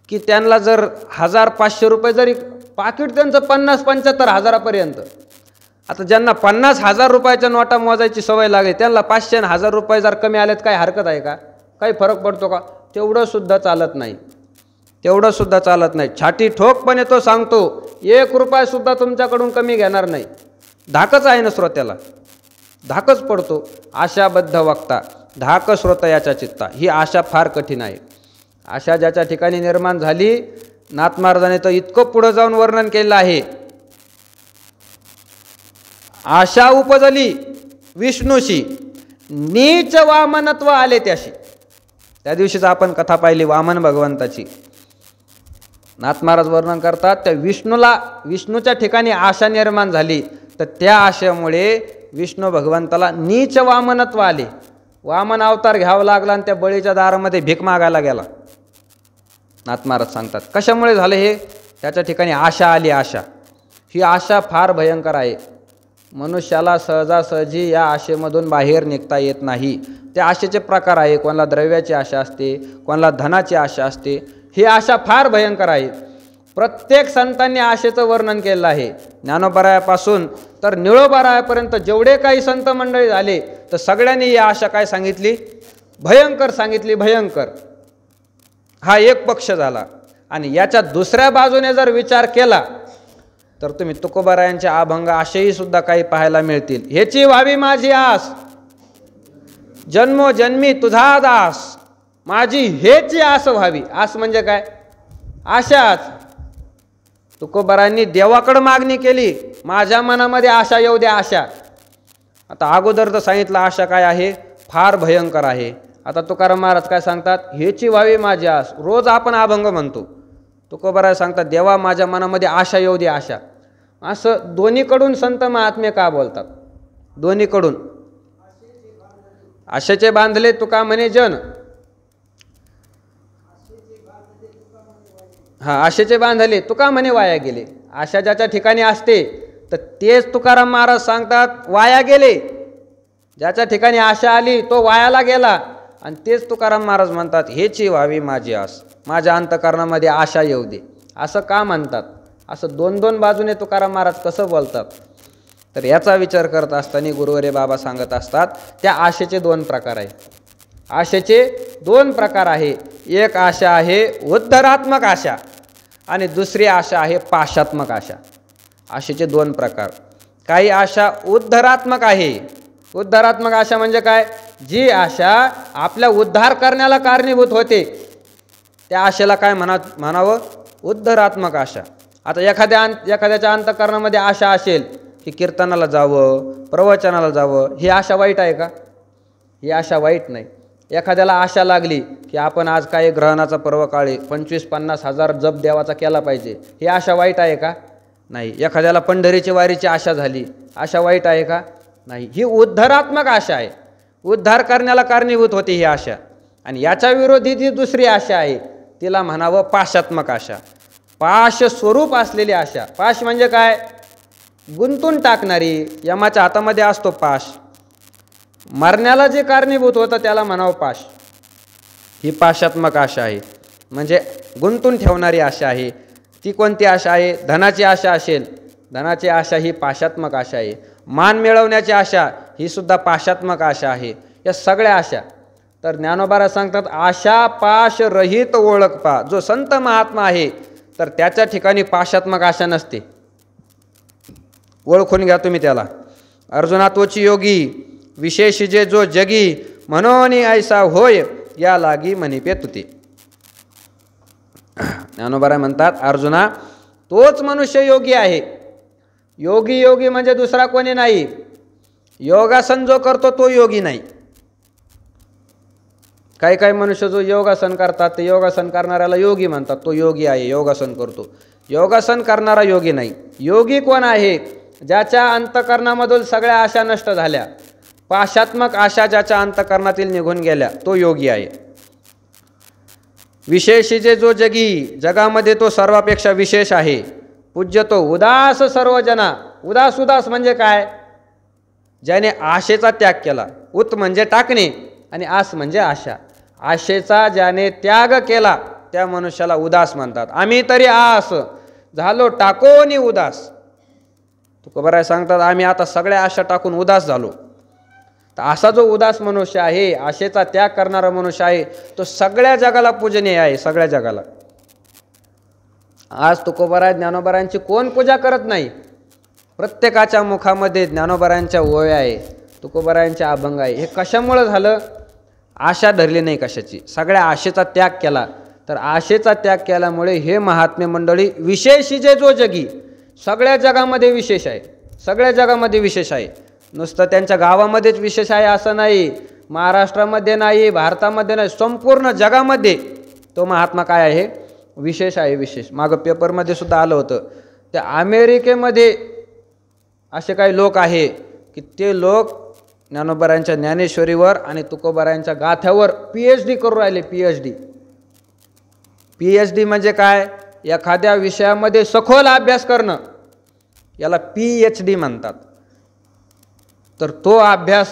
की त्यांना जर 1000-500 रुपये जरी पाकिट त्यांचं 50-75 हजारापर्यंत. आता ज्यांना 50,000 रुपयाच्या नोटा मोजायची सवय लागली त्यांना 500 आणि 1000 रुपये जर कमी आलेत काय हरकत आहे का? काही फरक पडतो का? तेवढं सुद्धा चालत नाही, तेवढं सुद्धा चालत नाही. छाती ठोकपणे तो सांगतो 1 रुपया सुद्धा तुमच्याकडून कमी घेणार नाही. धाकच आहे ना श्रोत्याला, धाकच पडतो. आशाबद्ध वक्ता धाक श्रोतयाच्या चित्ता, ही आशा फार कठीण आहे. आशा ज्याच्या ठिकाणी निर्माण झाली, नाथ महाराजांनी तर इतकं पुढं जाऊन वर्णन केलं आहे. आशा उपजली विष्णूशी, नीच वामनत्व आले त्याशी. त्या दिवशीच आपण कथा पाहिली वामन भगवंताची. नाथ महाराज वर्णन करतात त्या विष्णूच्या ठिकाणी आशा निर्माण झाली, तर त्या आशेमुळे विष्णू भगवंताला नीच वामनत्व आले. वामन अवतार घ्यावा लागला आणि त्या बळीच्या दारामध्ये भीक मागायला गेला. नाथ महाराज सांगतात कशामुळे झालं हे? त्याच्या ठिकाणी आशा आली. आशा ही आशा फार भयंकर आहे. मनुष्याला सहजासहजी या आशेमधून बाहेर निघता येत नाही. त्या आशेचे प्रकार आहे. कोणाला द्रव्याची आशा असते, कोणाला धनाची आशा असते. ही आशा फार भयंकर आहे. प्रत्येक संतांनी आशेचं वर्णन केलं आहे. ज्ञानोबरायापासून तर निळोबरायापर्यंत जेवढे काही संत मंडळी झाले तर सगळ्यांनी ही आशा काय सांगितली? भयंकर सांगितली, भयंकर. हा एक पक्ष झाला. आणि याच्या दुसऱ्या बाजूने जर विचार केला तर तुम्ही तुकोबारायांच्या अभंग आशेही सुद्धा काही पाहायला मिळतील. ह्याची व्हावी माझी आस, जन्मोजन्मी तुझा दास, माझी हेची आस व्हावी. आस म्हणजे काय? आशाच. तुकोबारायांनी देवाकडे मागणी केली, माझ्या मनामध्ये आशा येऊ द्या, आशा. आता अगोदर तर सांगितलं आशा काय आहे, फार भयंकर आहे. आता तुकाराम महाराज काय सांगतात? हेची व्हावी माझी आस. रोज आपण अभंग म्हणतो. तुकोबाराय सांगतात देवा माझ्या मनामध्ये आशा येऊ दे, आशा. असं दोन्हीकडून संत महात्मे का बोलतात? दोन्हीकडून. आशेचे बांधले तुका म्हणे जन, हा आशेचे बांधले तुका म्हणे वाया गेले. आशा ज्याच्या ठिकाणी असते तर तेच तुकाराम महाराज सांगतात वाया गेले. ज्याच्या ठिकाणी आशा आली तो वायाला गेला. आणि तेच तुकाराम महाराज म्हणतात हेची व्हावी माझी आस, माझ्या अंतःकरणामध्ये आशा येऊ दे. असं का म्हणतात? असं दोन दोन बाजूने तुकाराम महाराज कसं बोलतात? तर याचा विचार करत असताना गुरुवरे बाबा सांगत असतात त्या आशेचे 2 प्रकार आहे. आशेचे 2 प्रकार आहे. एक आशा आहे उद्धरात्मक आशा आणि दुसरी आशा आहे पाशात्मक आशा. आशेचे 2 प्रकार. काही आशा उद्धरात्मक आहे. उद्धारात्मक आशा म्हणजे काय? जी आशा आपल्या उद्धार करण्याला कारणीभूत होते त्या आशेला काय म्हणावं? उद्धरात्मक आशा. आता एखाद्याच्या अंतःकरणामध्ये आशा असेल की कीर्तनाला जावं, प्रवचनाला जावं, ही आशा वाईट आहे का? ही आशा वाईट नाही. एखाद्याला आशा लागली की आपण आज काय ग्रहणाचा पर्व काळी 25-50 हजार जप देवाचा केला पाहिजे, ही आशा वाईट आहे का? नाही. एखाद्याला पंढरीची वारीची आशा झाली, आशा वाईट आहे का? नाही. ही उद्धारात्मक आशा आहे. उद्धार करण्याला कारणीभूत होती ही आशा. आणि याच्या विरोधी जी दुसरी आशा आहे तिला म्हणावं पाशात्मक आशा. पाश स्वरूप असलेली आशा. पाश म्हणजे काय? गुंतून टाकणारी. यमाच्या हातामध्ये असतो पाश. मरण्याला जे कारणीभूत होतं त्याला म्हणावं पाश. ही पाशात्मक आशा आहे. म्हणजे गुंतून ठेवणारी आशा आहे. ती कोणती आशा आहे? धनाची आशा असेल, धनाची आशा ही पाशात्मक आशा आहे. मान मिळवण्याची आशा ही सुद्धा पाशात्मक आशा आहे. या सगळ्या आशा. तर ज्ञानोबा सांगतात आशा पाश रहित ओळख पा. जो संत महात्मा आहे तर त्याच्या ठिकाणी पाशात्मक आशा नसते. ओळखून घ्या तुम्ही त्याला. अर्जुना तोची योगी विशेष जे जो जगी म्हणून ऐसा होय या लागी म्हणी पेतुते. ज्ञानोबा म्हणतात अर्जुना तोच मनुष्य योगी आहे. योगी म्हणजे दुसरा कोणी नाही. योगासन जो करतो तो योगी नाही. काही मनुष्य जो योगासन करतात ते योगासन करणाऱ्याला योगी म्हणतात. तो योगी आहे, योगासन करतो. योगासन करणारा योगी नाही. योगी कोण आहे? ज्याच्या अंतःकरणामधून सगळ्या आशा नष्ट झाल्या, पाशात्मक आशा ज्याच्या अंतःकरणातील निघून गेल्या, तो योगी आहे. विशेषीचे जो जगी, जगामध्ये तो सर्वापेक्षा विशेष आहे. पूज्य तो उदास सर्वजना. उदास उदास म्हणजे काय? ज्याने आशेचा त्याग केला. उत म्हणजे टाकणे आणि आस म्हणजे आशा. आशेचा ज्याने त्याग केला त्या मनुष्याला उदास म्हणतात. आम्ही तरी आस झालो टाकोनी उदास. तुकोबाराय सांगतात आम्ही आता सगळ्या आशा टाकून उदास झालो. तर असा जो उदास मनुष्य आहे, आशेचा त्याग करणारा मनुष्य आहे, तो सगळ्या जगाला पूजनीय आहे. सगळ्या जगाला. आज तुकोबाराय ज्ञानोबारायांची कोण पूजा करत नाही? प्रत्येकाच्या मुखामध्ये ज्ञानोबारायांच्या ओव्या आहे, तुकोबारायांचे अभंग आहे. हे कशामुळं झालं? आशा धरली नाही कशाची. सगळ्या आशेचा त्याग केला. तर आशेचा त्याग केल्यामुळे हे महात्मे मंडळी विशेषी जे जो जगी, सगळ्या जगामध्ये विशेष आहे. सगळ्या जगामध्ये विशेष आहे. नुसतं त्यांच्या गावामध्येच विशेष आहे असं नाही, महाराष्ट्रामध्ये नाही, भारतामध्ये नाही, संपूर्ण जगामध्ये तो महात्मा काय आहे? विशेष आहे. विशेष. मागं पेपरमध्ये सुद्धा आलं होतं. त्या अमेरिकेमध्ये असे काही लोक आहे की ते लोक ज्ञानोबारायांच्या ज्ञानेश्वरीवर आणि तुकोबारायांच्या गाथ्यावर PhD करू राहिले. PhD म्हणजे काय? एखाद्या विषयामध्ये सखोल अभ्यास करणं, याला PhD म्हणतात. तर तो अभ्यास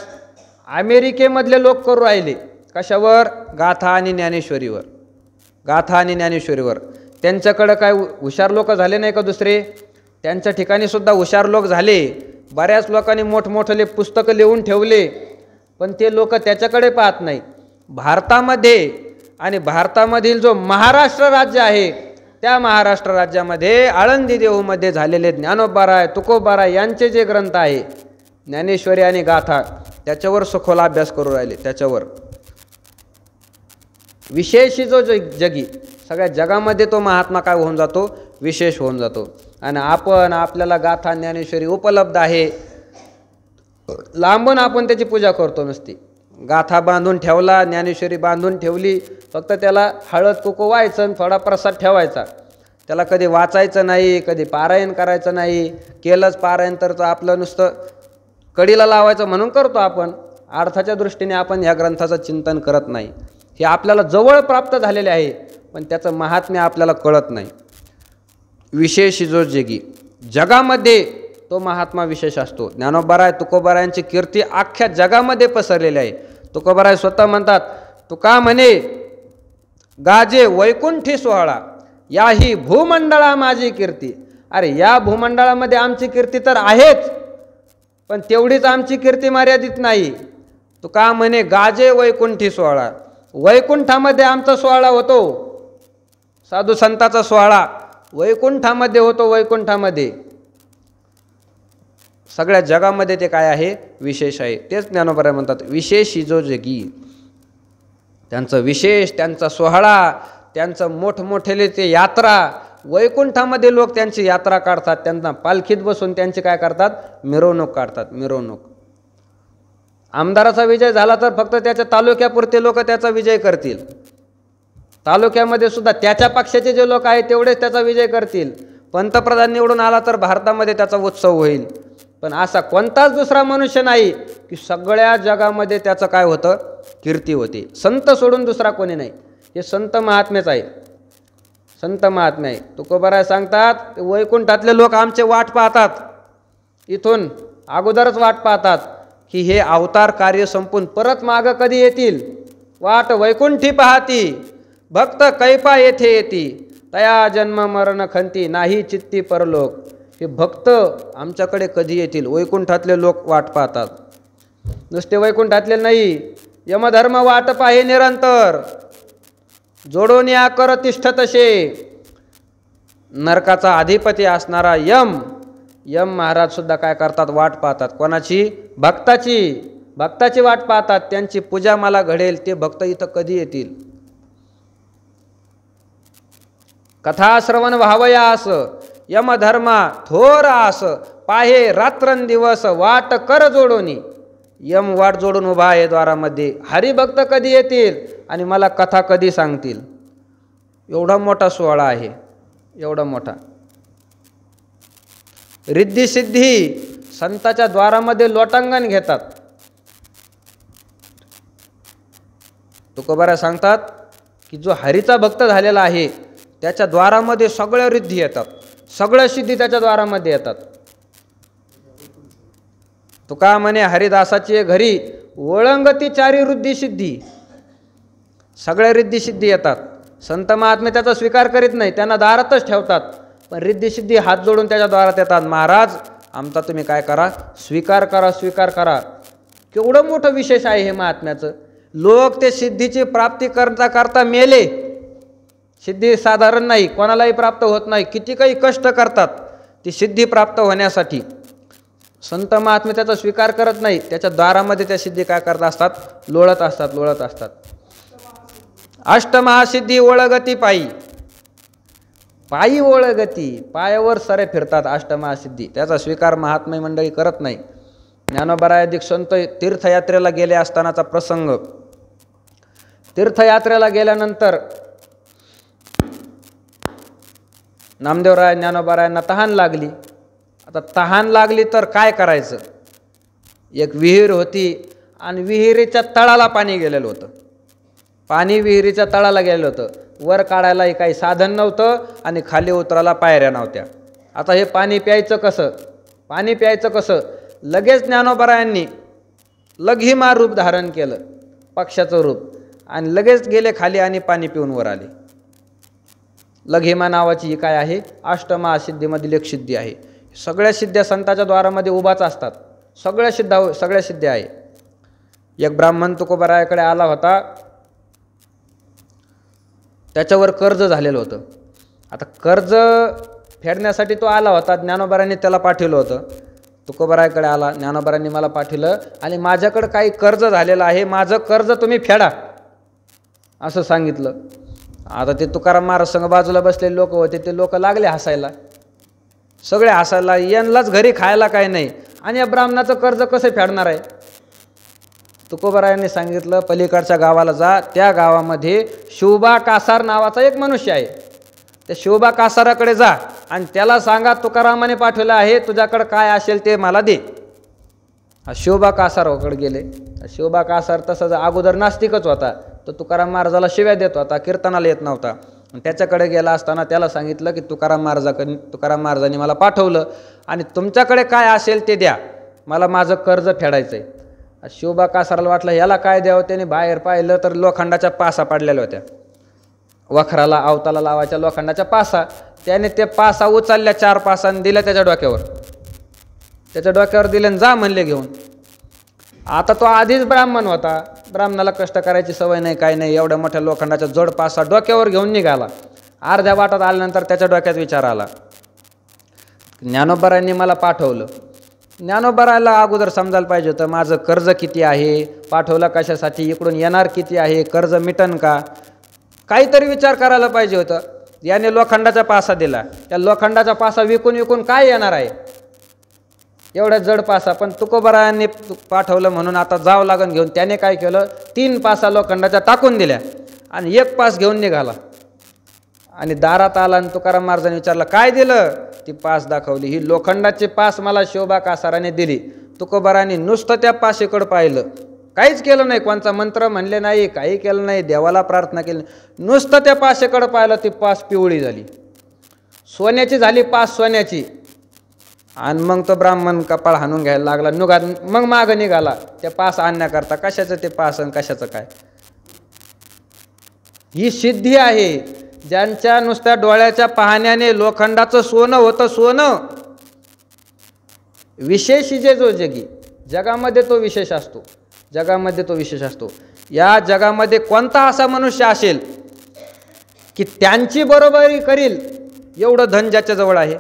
अमेरिकेमधले लोक करू राहिले. कशावर? गाथा आणि ज्ञानेश्वरीवर. गाथा आणि ज्ञानेश्वरीवर. त्यांच्याकडं काय हुशार लोक झाले नाही का दुसरे? त्यांच्या ठिकाणी सुद्धा हुशार लोक झाले. बऱ्याच लोकांनी मोठमोठे पुस्तकं लिहून ठेवले, पण ते लोक त्याच्याकडे पाहत नाही. भारतामध्ये आणि भारतामधील जो महाराष्ट्र राज्य आहे, त्या महाराष्ट्र राज्यामध्ये आळंदी देऊमध्ये झालेले ज्ञानोबाराय, तुकोबाराय यांचे जे ग्रंथ आहे ज्ञानेश्वरी आणि गाथा, त्याच्यावर सखोल अभ्यास करू राहिले. त्याच्यावर विशेषी जो जगी, सगळ्या जगामध्ये तो महात्मा काय होऊन जातो? विशेष होऊन जातो. आणि आपल्याला गाथा ज्ञानेश्वरी उपलब्ध आहे, लांबून आपण त्याची पूजा करतो. नुसती गाथा बांधून ठेवला, ज्ञानेश्वरी बांधून ठेवली, फक्त त्याला हळद कुंकू व्हायचं, थोडा प्रसाद ठेवायचा. त्याला कधी वाचायचं नाही, कधी पारायण करायचं नाही. केलंच पारायण तर आपलं नुसतं कडीला लावायचं म्हणून करतो आपण. अर्थाच्या दृष्टीने आपण ह्या ग्रंथाचं चिंतन करत नाही. हे आपल्याला जवळ प्राप्त झालेले आहे, पण त्याचं महात्म्य आपल्याला कळत नाही. विशेष जो जगी, जगामध्ये तो महात्मा विशेष असतो. ज्ञानोबाराय, तुकोबारायांची कीर्ती अख्ख्या जगामध्ये पसरलेली आहे. तुकोबाराय स्वतः म्हणतात, तुका म्हणे गाजे वैकुंठी सोहळा, याही भूमंडळा माझी कीर्ती. अरे या भूमंडळामध्ये आमची कीर्ती तर आहेच, पण तेवढीच आमची कीर्ती मर्यादित नाही. तुका म्हणे गाजे वैकुंठी सोहळा, वैकुंठामध्ये आमचा सोहळा होतो. साधू संताचा सोहळा वैकुंठामध्ये होतो. वैकुंठामध्ये. सगळ्या जगामध्ये ते काय आहे? विशेष आहे. तेच ज्ञानोबाराय म्हणतात विशेषी जो जगी. त्यांचं विशेष, त्यांचा सोहळा, त्यांचं मोठमोठेले ते यात्रा, वैकुंठामध्ये लोक त्यांची यात्रा काढतात. त्यांना पालखीत बसून त्यांची काय करतात? मिरवणूक काढतात. मिरवणूक. आमदाराचा विजय झाला तर फक्त त्याच्या तालुक्यापुरते लोक त्याचा विजय करतील. तालुक्यामध्ये सुद्धा त्याच्या पक्षाचे जे लोक आहेत तेवढेच त्याचा विजय करतील. पंतप्रधान निवडून आला तर भारतामध्ये त्याचा उत्सव होईल. पण असा कोणताच दुसरा मनुष्य नाही की सगळ्या जगामध्ये त्याचं काय होतं? कीर्ती होती. संत सोडून दुसरा कोणी नाही. हे संत महात्मेच आहे. संत महात्मे आहे. तुकोबाराय सांगतात वैकुंठातले लोक आमचे वाट पाहतात. इथून अगोदरच वाट पाहतात की हे अवतार कार्य संपून परत मागं कधी येतील. वाट वैकुंठी पाहती, भक्त कैपा येथे येती, तया जन्म मरण खंती, नाही चित्ती परलोक. हे भक्त आमच्याकडे कधी येतील? वैकुंठातले लोक वाट पाहतात. नुसते वैकुंठातले नाही, यमधर्म वाट पाहे निरंतर, जोडून या कर तिष्ठ तसे. नरकाचा अधिपती असणारा यम महाराज सुद्धा काय करतात? वाट पाहतात. कोणाची? भक्ताची वाट पाहतात. त्यांची पूजा मला घडेल, ते भक्त इथं कधी येतील. कथा श्रवण व्हावयास, यमधर्मा थोर आस, पाहे रात्रंदिवस वाट कर जोडोनी. यम वाट जोडून उभा आहे द्वारामध्ये. हरिभक्त कधी येतील आणि मला कथा कधी सांगतील. एवढा मोठा सोहळा आहे. एवढा मोठा. रिद्धी-सिद्धी संताच्या द्वारामध्ये लोटांगण घेतात. तुकोबाराय सांगतात की जो हरीचा भक्त झालेला आहे त्याच्या द्वारामध्ये सगळ्या रिद्धी येतात, सगळ्या सिद्धी त्याच्या द्वारामध्ये येतात. तुका म्हणे हरिदासाची घरी ओळंगती चारी रिद्धी सिद्धी, सगळ्या रिद्धी सिद्धी येतात. संत महात्मे त्याचा स्वीकार करीत नाही, त्यांना दारातच ठेवतात, पण रिद्धी सिद्धी हात जोडून त्याच्या द्वारात येतात. महाराज आमचा तुम्ही काय करा, स्वीकार करा, स्वीकार करा. केवढं मोठं विशेष आहे हे महात्म्याचं. लोक ते सिद्धीची प्राप्ती करता करता मेले. सिद्धी साधारण नाही, कोणालाही प्राप्त होत नाही, किती काही कष्ट करतात ती सिद्धी प्राप्त होण्यासाठी. संत महात्मे त्याचा स्वीकार करत नाही, त्याच्या द्वारामध्ये त्या सिद्धी काय करत असतात, लोळत असतात, लोळत असतात. अष्टमहासिद्धी ओळगती पायी, पायी ओळगती, पायावर सरे फिरतात अष्टमहासिद्धी. त्याचा स्वीकार महात्मे मंडळी करत नाही. ज्ञानोबारायाधिक संत तीर्थयात्रेला गेले असतानाचा प्रसंग. तीर्थयात्रेला गेल्यानंतर नामदेवराय ज्ञानोबारायांना तहान लागली. आता तहान लागली तर काय करायचं. एक विहीर होती आणि विहिरीच्या तळाला पाणी गेलेलं होतं. पाणी विहिरीच्या तळाला गेलेलं होतं. वर काढायलाही काही साधन नव्हतं आणि खाली उतरायला पायऱ्या नव्हत्या. आता हे पाणी प्यायचं कसं, पाणी प्यायचं कसं. लगेच ज्ञानोबारायांनी लघिमा रूप धारण केलं, पक्षाचं रूप, आणि लगेच गेले खाली आणि पाणी पिऊन वर आले. लघिमा नावाची ही काय आहे, अष्टमहासिद्धीमधील एक सिद्धी आहे. सगळ्या सिद्ध्या संताच्या द्वारामध्ये उभाच असतात, सगळ्या सिद्ध्या आहे. एक ब्राह्मण तुकोबारायाकडे आला होता, त्याच्यावर कर्ज झालेलं होतं. आता कर्ज फेडण्यासाठी तो आला होता. ज्ञानोबारायांनी त्याला पाठवलं होतं. तुकोबारायाकडे आला, ज्ञानोबारायांनी मला पाठवलं आणि माझ्याकडे काही कर्ज झालेलं आहे, माझं कर्ज तुम्ही फेडा असं सांगितलं. आता ते तुकाराम महाराज संग बाजूला बसलेले लोक होते, ते लोक लागले हसायला, सगळे हसायला. यांनाच घरी खायला काय नाही आणि या ब्राह्मणाचं कर्ज कसं फेडणार आहे. तुकोबारायांनी सांगितलं पलीकडच्या गावाला जा, त्या गावामध्ये शिवबा कासार नावाचा एक मनुष्य आहे, त्या शिवबा कासाराकडे जा आणि त्याला सांगा तुकारामाने पाठवलं आहे, तुझ्याकडे काय असेल ते मला दे. हा शिवबा कासाराकडे गेले. शिवबा कासार तसं अगोदर नास्तिकच होता, तो तुकाराम महाराजाला शिव्या देत होता, कीर्तनाला येत नव्हता. त्याच्याकडे गेला असताना त्याला सांगितलं की तुकाराम महाराजांनी मला पाठवलं आणि तुमच्याकडे काय असेल ते द्या, मला माझं कर्ज फेडायचं आहे. शिवबा कासाराला वाटलं याला काय द्यावं. त्याने बाहेर पाहिलं तर लोखंडाच्या पासा पडलेल्या होत्या, वखराला अवताला लावायच्या लोखंडाच्या पासा. त्याने ते पासा उचलल्या, 4 पासांनी दिल्या त्याच्या डोक्यावर दिले, जा म्हणले घेऊन. आता तो आधीच ब्राह्मण होता, ब्राह्मणाला कष्ट करायची सवय नाही, काय नाही. एवढ्या मोठ्या लोखंडाच्या जोड पासा डोक्यावर घेऊन निघाला. अर्ध्या वाटात आल्यानंतर त्याच्या डोक्यात विचार आला, ज्ञानोबारायांनी मला पाठवलं. ज्ञानोबारायाला अगोदर समजायला पाहिजे होतं माझं कर्ज किती आहे, पाठवलं कशासाठी, इकडून येणार किती आहे, कर्ज मिटन का, काहीतरी विचार करायला पाहिजे होतं. याने लोखंडाचा पासा दिला, त्या लोखंडाचा पासा विकून काय येणार आहे, एवढ्या जड पासा. पण तुकोबारायांनी पाठवलं म्हणून आता जावं लागन घेऊन. त्याने काय केलं, 3 पासा लोखंडाच्या टाकून दिल्या आणि 1 पास घेऊन निघाला आणि दारात आला. आणि तुकाराम महाराजांनी विचारलं काय दिलं, ती पास दाखवली. ही लोखंडाची पास मला शिवबा कासाराने दिली. तुकोबारायांनी नुसतं त्या पाशीकडं पाहिलं, काहीच केलं नाही, कोणचा मंत्र म्हणले नाही, काही केलं नाही, देवाला प्रार्थना केली, नुसतं त्या पाशीकडं पाहिलं. ती पास पिवळी झाली, सोन्याची झाली पास, सोन्याची. आणि मग तो ब्राह्मण कपाळ हाणून घ्यायला लागला, मग मागं निघाला त्या पास आणण्याकरता. कशाचं ते पास आणि कशाचं काय. ही सिद्धी आहे ज्यांच्या नुसत्या डोळ्याच्या पाहण्याने लोखंडाचं सोनं होतं, सोनं. विशेष जे जो जगामध्ये तो विशेष असतो, जगामध्ये तो विशेष असतो. या जगामध्ये कोणता असा मनुष्य असेल की त्यांची बरोबरी करील एवढं धन ज्याच्याजवळ आहे,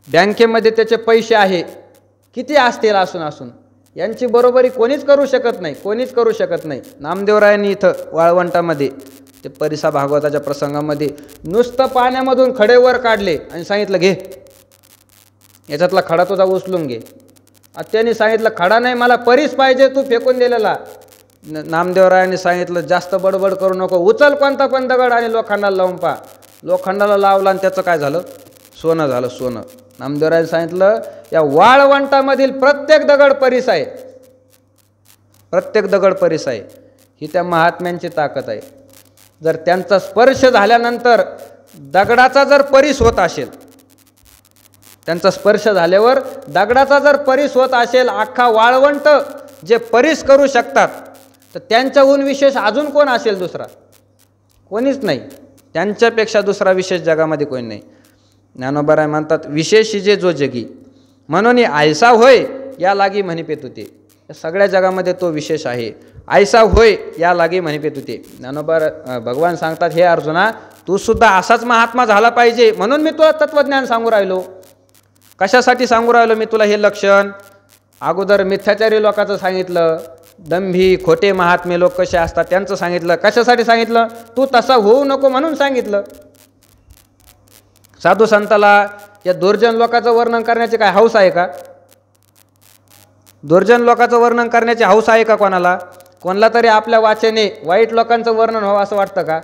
बँकेमध्ये त्याचे पैसे आहे, किती असतील असून यांची बरोबरी कोणीच करू शकत नाही, कोणीच करू शकत नाही. नामदेवरायांनी इथं वाळवंटामध्ये ते परिसा भागवताच्या प्रसंगामध्ये नुसतं पाण्यामधून खडे वर काढले आणि सांगितलं घे, याच्यातला खडा तुझा उचलून घे. त्यांनी सांगितलं खडा नाही, मला परीस पाहिजे, तू फेकून दिलेला. नामदेवरायांनी सांगितलं जास्त बडबड करू नको, उचल कोणता पण दगड आणि लोखंडाला लावून पहा. लोखंडाला लावला आणि त्याचं काय झालं, सोनं झालं, सोनं. नामदेवराज सांगितलं या वाळवंटामधील प्रत्येक दगड परीस आहे, प्रत्येक दगड परीस आहे. ही त्या महात्म्यांची ताकद आहे. जर त्यांचा स्पर्श झाल्यानंतर दगडाचा जर परीस होत असेल, त्यांचा स्पर्श झाल्यावर दगडाचा जर परीस होत असेल, अख्खा वाळवंट जे परीस करू शकतात, तर त्यांच्याहून विशेष अजून कोण असेल दुसरा? कोणीच नाही. त्यांच्यापेक्षा दुसरा विशेष जगामध्ये कोणी नाही. ज्ञानोबा म्हणतात विशेष जे जो जगी म्हणून ऐसा होय या लागी म्हणी पेत होते. सगळ्या जगामध्ये तो विशेष आहे. ऐसा होय या लागी म्हणी पेत होते. ज्ञानोबा भगवान सांगतात हे अर्जुना, तू सुद्धा असाच महात्मा झाला पाहिजे म्हणून मी तुला तत्वज्ञान सांगू राहिलो. कशासाठी सांगू राहिलो मी तुला हे लक्षण? अगोदर मिथ्याचारी लोकांचं सांगितलं, दंभी खोटे महात्मे लोक कसे असतात त्यांचं सांगितलं. कशासाठी सांगितलं? तू तसा होऊ नको म्हणून सांगितलं. साधू संताला या दुर्जन लोकांचं वर्णन करण्याचे काय हौस आहे का? दुर्जन लोकांचं वर्णन करण्याची हौस आहे का कोणाला? कोणाला तरी आपल्या वाचेने वाईट लोकांचं वर्णन व्हावं असं वाटतं का?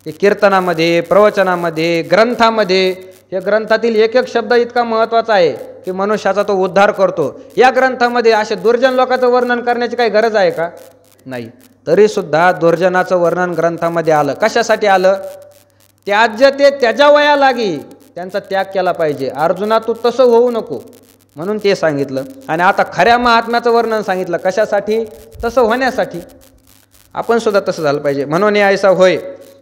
हे कीर्तनामध्ये, प्रवचनामध्ये, ग्रंथामध्ये, या ग्रंथातील एक एक शब्द इतका महत्त्वाचा आहे की मनुष्याचा तो उद्धार करतो. या ग्रंथामध्ये असे दुर्जन लोकांचं वर्णन करण्याची काही गरज आहे का? नाही. तरीसुद्धा दुर्जनाचं वर्णन ग्रंथामध्ये आलं. कशासाठी आलं? त्याज्य ते त्याच्या वया लागी त्यांचा त्याग केला पाहिजे. अर्जुना तू तसं होऊ नको म्हणून ते सांगितलं. आणि आता खऱ्या महात्म्याचं वर्णन सांगितलं. कशासाठी? तसं होण्यासाठी. आपण सुद्धा तसं झालं पाहिजे. म्हणून हे ऐसा होय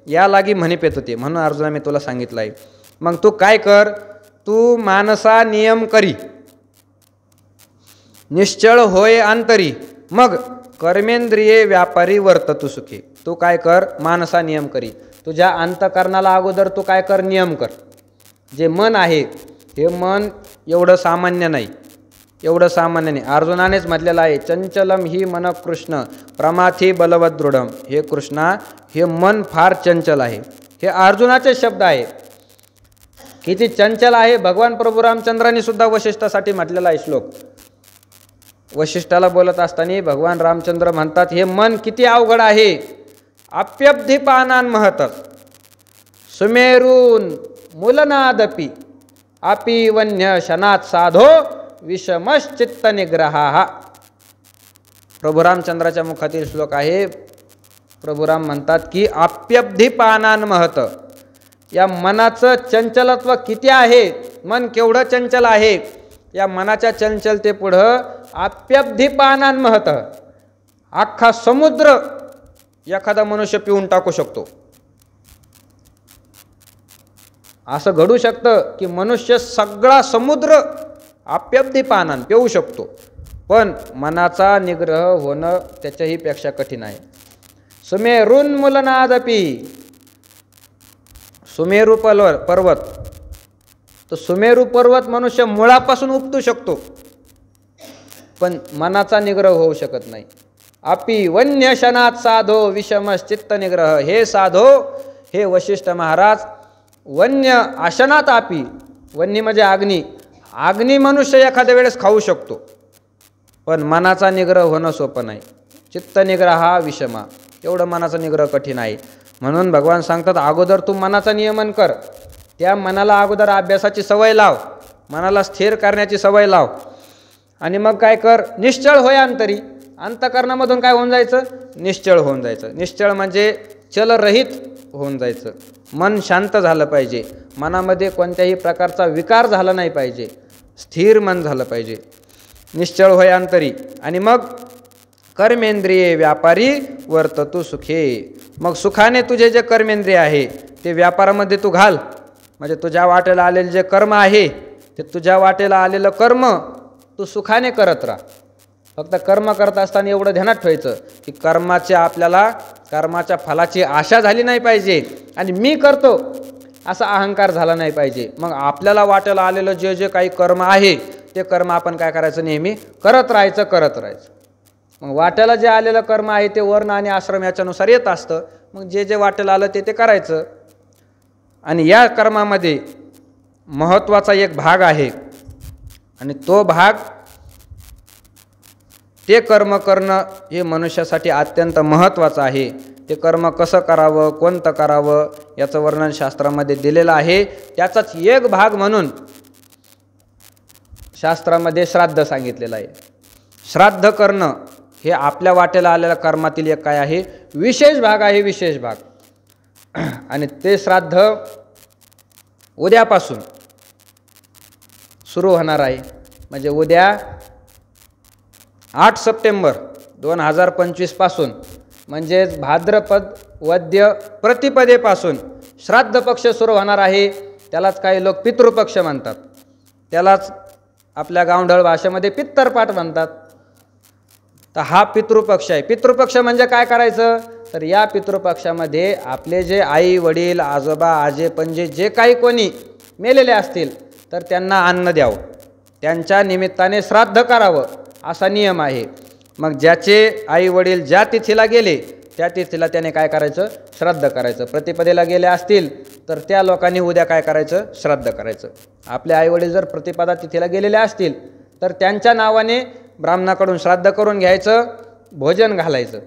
या लागी म्हणी पेत होते. म्हणून अर्जुना मी तुला सांगितलं आहे. मग तू काय कर? तू मानसा नियम करी, निश्चळ होय अंतरी, मग कर्मेंद्रिये व्यापारी वर्ततु सुखी. तू काय कर? मानसा नियम करी. तुझ्या अंतकरणाला अगोदर तू काय कर? नियम कर. जे मन आहे हे मन एवढं सामान्य नाही, एवढं सामान्य नाही. अर्जुनानेच म्हटलेलं आहे चंचलम ही मन कृष्ण प्रमाथी बलवत दृढम. हे कृष्णा, हे मन फार चंचल आहे. हे अर्जुनाचे शब्द आहे. किती चंचल आहे. भगवान प्रभू रामचंद्रांनी सुद्धा वशिष्ठासाठी म्हटलेला आहे श्लोक. वशिष्ठाला बोलत असताना भगवान रामचंद्र म्हणतात हे मन किती अवघड आहे. अप्यब्धी पानान महत सुमेरून मूलनादपी आपी वन्य शनात साधो विषमश्चित्त निग्रहा. प्रभू रामचंद्राच्या मुखातील श्लोक आहे. प्रभुराम म्हणतात की अप्यब्धी पानान महत. या मनाचं चंचलत्व किती आहे, मन केवढं चंचल आहे. या मनाच्या चंचलते पुढं अप्यब्धी पानान महत. अख्खा समुद्र एखादा मनुष्य पिऊन टाकू शकतो. असं घडू शकतं की मनुष्य सगळा समुद्र अप्यब्धी पानान पिऊ शकतो. पण मनाचा निग्रह होणं त्याच्याही पेक्षा कठीण आहे. सुमेरून मूलनादपी. सुमेरू पर्वत, तर सुमेरू पर्वत मनुष्य मुळापासून उपटू शकतो, पण मनाचा निग्रह होऊ शकत नाही. आपी वन्य शनात साधो विषमश्चित्त निग्रह. हे साधो, हे वशिष्ठ महाराज, वन्य आशनात आपी. वन्य म्हणजे अग्नी. अग्नी मनुष्य एखाद्या वेळेस खाऊ शकतो, पण मनाचा निग्रह होणं सोपं नाही. चित्त निग्रह हा विषमा. एवढं मनाचा निग्रह कठीण आहे. म्हणून भगवान सांगतात अगोदर तू मनाचं नियमन कर. त्या मनाला अगोदर अभ्यासाची सवय लाव, मनाला स्थिर करण्याची सवय लाव. आणि मग काय कर? निश्चळ होय अंतरी. अंतकरणामधून काय होऊन जायचं? निश्चळ होऊन जायचं. निश्चळ म्हणजे चलरहित होऊन जायचं. मन शांत झालं पाहिजे. मनामध्ये कोणत्याही प्रकारचा विकार झाला नाही पाहिजे. स्थिर मन झालं पाहिजे. निश्चळ होय अंतरी. आणि मग कर्मेंद्रिये व्यापारी वर्ततु सुखे. मग सुखाने तुझे जे कर्मेंद्रिय आहे ते व्यापारामध्ये तू घाल. म्हणजे तुझ्या वाटेला आलेले जे कर्म आहे ते तुझ्या वाटेला आलेलं कर्म तू सुखाने करत राहा. फक्त कर्म करत असताना एवढं ध्यानात ठेवायचं की कर्माच्या फलाची आशा झाली नाही पाहिजे आणि मी करतो असा अहंकार झाला नाही पाहिजे. मग आपल्याला वाटेला आलेलं जे जे काही कर्म आहे ते कर्म आपण काय करायचं? नेहमी करत राहायचं. मग वाट्याला जे आलेलं कर्म आहे ते वर्ण आणि आश्रम याच्यानुसार येत असतं. मग जे जे वाट्याला आलं ते करायचं. आणि या कर्मामध्ये महत्त्वाचा एक भाग आहे आणि तो भाग ते कर्म करणं हे मनुष्यासाठी अत्यंत महत्त्वाचं आहे. ते कर्म कसं करावं, कोणतं करावं याचं वर्णन शास्त्रामध्ये दिलेलं आहे. त्याचाच एक भाग म्हणून शास्त्रामध्ये श्राद्ध सांगितलेलं आहे. श्राद्ध करणं हे आपल्या वाटेला आलेल्या कर्मातील एक काय आहे, विशेष भाग आहे, विशेष भाग. आणि ते श्राद्ध उद्यापासून सुरू होणार आहे. म्हणजे उद्या 8 सप्टेंबर 2025 पासून, म्हणजेच भाद्रपद वद्य प्रतिपदेपासून श्राद्ध पक्ष सुरू होणार आहे. त्यालाच काही लोक पितृपक्ष म्हणतात, त्यालाच आपल्या गावढळ भाषेमध्ये पित्तरपाठ म्हणतात. तर हा पितृपक्ष आहे. पितृपक्ष म्हणजे काय करायचं, तर या पितृपक्षामध्ये आपले जे आई वडील आजोबा आजे पणजे जे काही कोणी मेलेले असतील तर त्यांना अन्न द्यावं, त्यांच्या निमित्ताने श्राद्ध करावं असा नियम आहे. मग ज्याचे आई वडील ज्या तिथीला गेले त्या तिथीला त्याने काय करायचं, श्राद्ध करायचं. प्रतिपदेला गेले असतील तर त्या लोकांनी उद्या काय करायचं, श्राद्ध करायचं. आपले आई वडील जर प्रतिपदा तिथीला गेलेले असतील तर त्यांच्या नावाने ब्राह्मणाकडून श्राद्ध करून घ्यायचं, भोजन घालायचं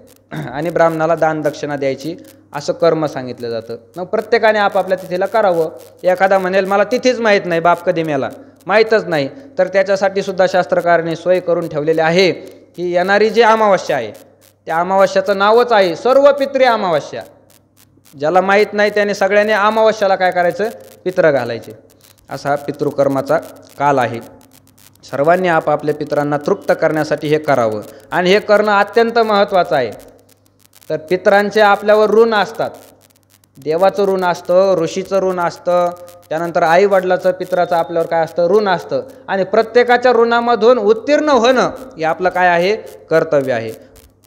आणि ब्राह्मणाला दान दक्षिणा द्यायची, असं कर्म सांगितलं जातं. मग प्रत्येकाने आपापल्या तिथीला करावं. एखादा म्हणेल मला तिथीच माहीत नाही, बाप कधी मेला माहीतच नाही, तर त्याच्यासाठी सुद्धा शास्त्रकारांनी सोय करून ठेवलेली आहे की येणारी जी अमावस्या आहे त्या अमावस्याचं नावच आहे सर्व पित्री अमावस्या. ज्याला माहीत नाही त्याने सगळ्यांनी अमावस्याला काय करायचं, पित्र घालायचे. असा हा पितृकर्माचा काल आहे. सर्वांनी आपापल्या पितरांना तृप्त करण्यासाठी हे करावं आणि हे करणं अत्यंत महत्त्वाचं आहे. तर पितरांचे आपल्यावर ऋण असतात, देवाचं ऋण असतं, ऋषीचं ऋण असतं, त्यानंतर आई वडिलाचं पितराचं आपल्यावर काय असतं, ऋण असतं. आणि प्रत्येकाच्या ऋणामधून उत्तीर्ण होणं हे आपलं काय आहे, कर्तव्य आहे.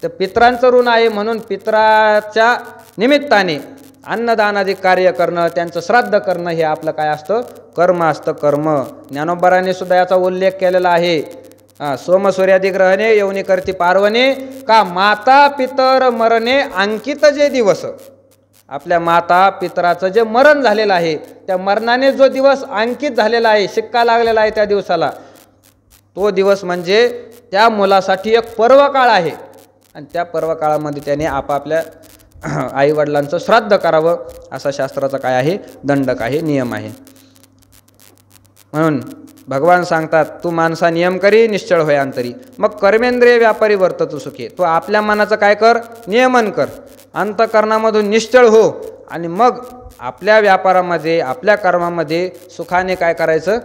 तर पितरांचं ऋण आहे म्हणून पितराच्या निमित्ताने अन्नदानादी कार्य करणं, त्यांचं श्राद्ध करणं हे आपलं काय असतं, कर्म असतं, कर्म. ज्ञानोबराने सुद्धा याचा उल्लेख केलेला आहे. सोमसूर्यादी ग्रहणे येऊनी करती पार्वणे, का माता पितर मरणे अंकित जे दिवस. आपल्या माता पितराचं जे मरण झालेलं आहे त्या मरणाने जो दिवस अंकित झालेला आहे, शिक्का लागलेला आहे त्या दिवसाला, तो दिवस म्हणजे त्या मुलासाठी एक पर्वकाळ आहे. आणि त्या पर्वकाळामध्ये त्याने आपापल्या आईवडिलांचं श्राद्ध करावं असा शास्त्राचा काय आहे, दंडक आहे, नियम आहे. म्हणून भगवान सांगतात, तू माणसा नियम करी निश्चळ होय अंतरी, मग कर्मेंद्रिय व्यापारी वर्ततु सुखे. तू आपल्या मनाचं काय कर, नियमन कर, अंतःकरणामधून निश्चळ हो आणि मग आपल्या व्यापारामध्ये आपल्या कर्मामध्ये सुखाने काय करायचं,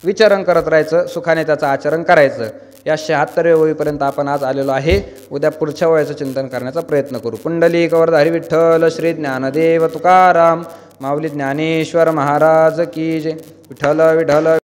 विचरण करत राहायचं, सुखाने त्याचं आचरण करायचं. या 76व्या ओळीपर्यंत आपण आज आलेलो आहे. उद्या पुढच्या वयाचं चिंतन करण्याचा प्रयत्न करू. पुंडलिक वरधारी विठ्ठल श्री ज्ञानदेव तुकाराम माऊली ज्ञानेश्वर महाराज की जय. विठ्ठल विठ्ठल.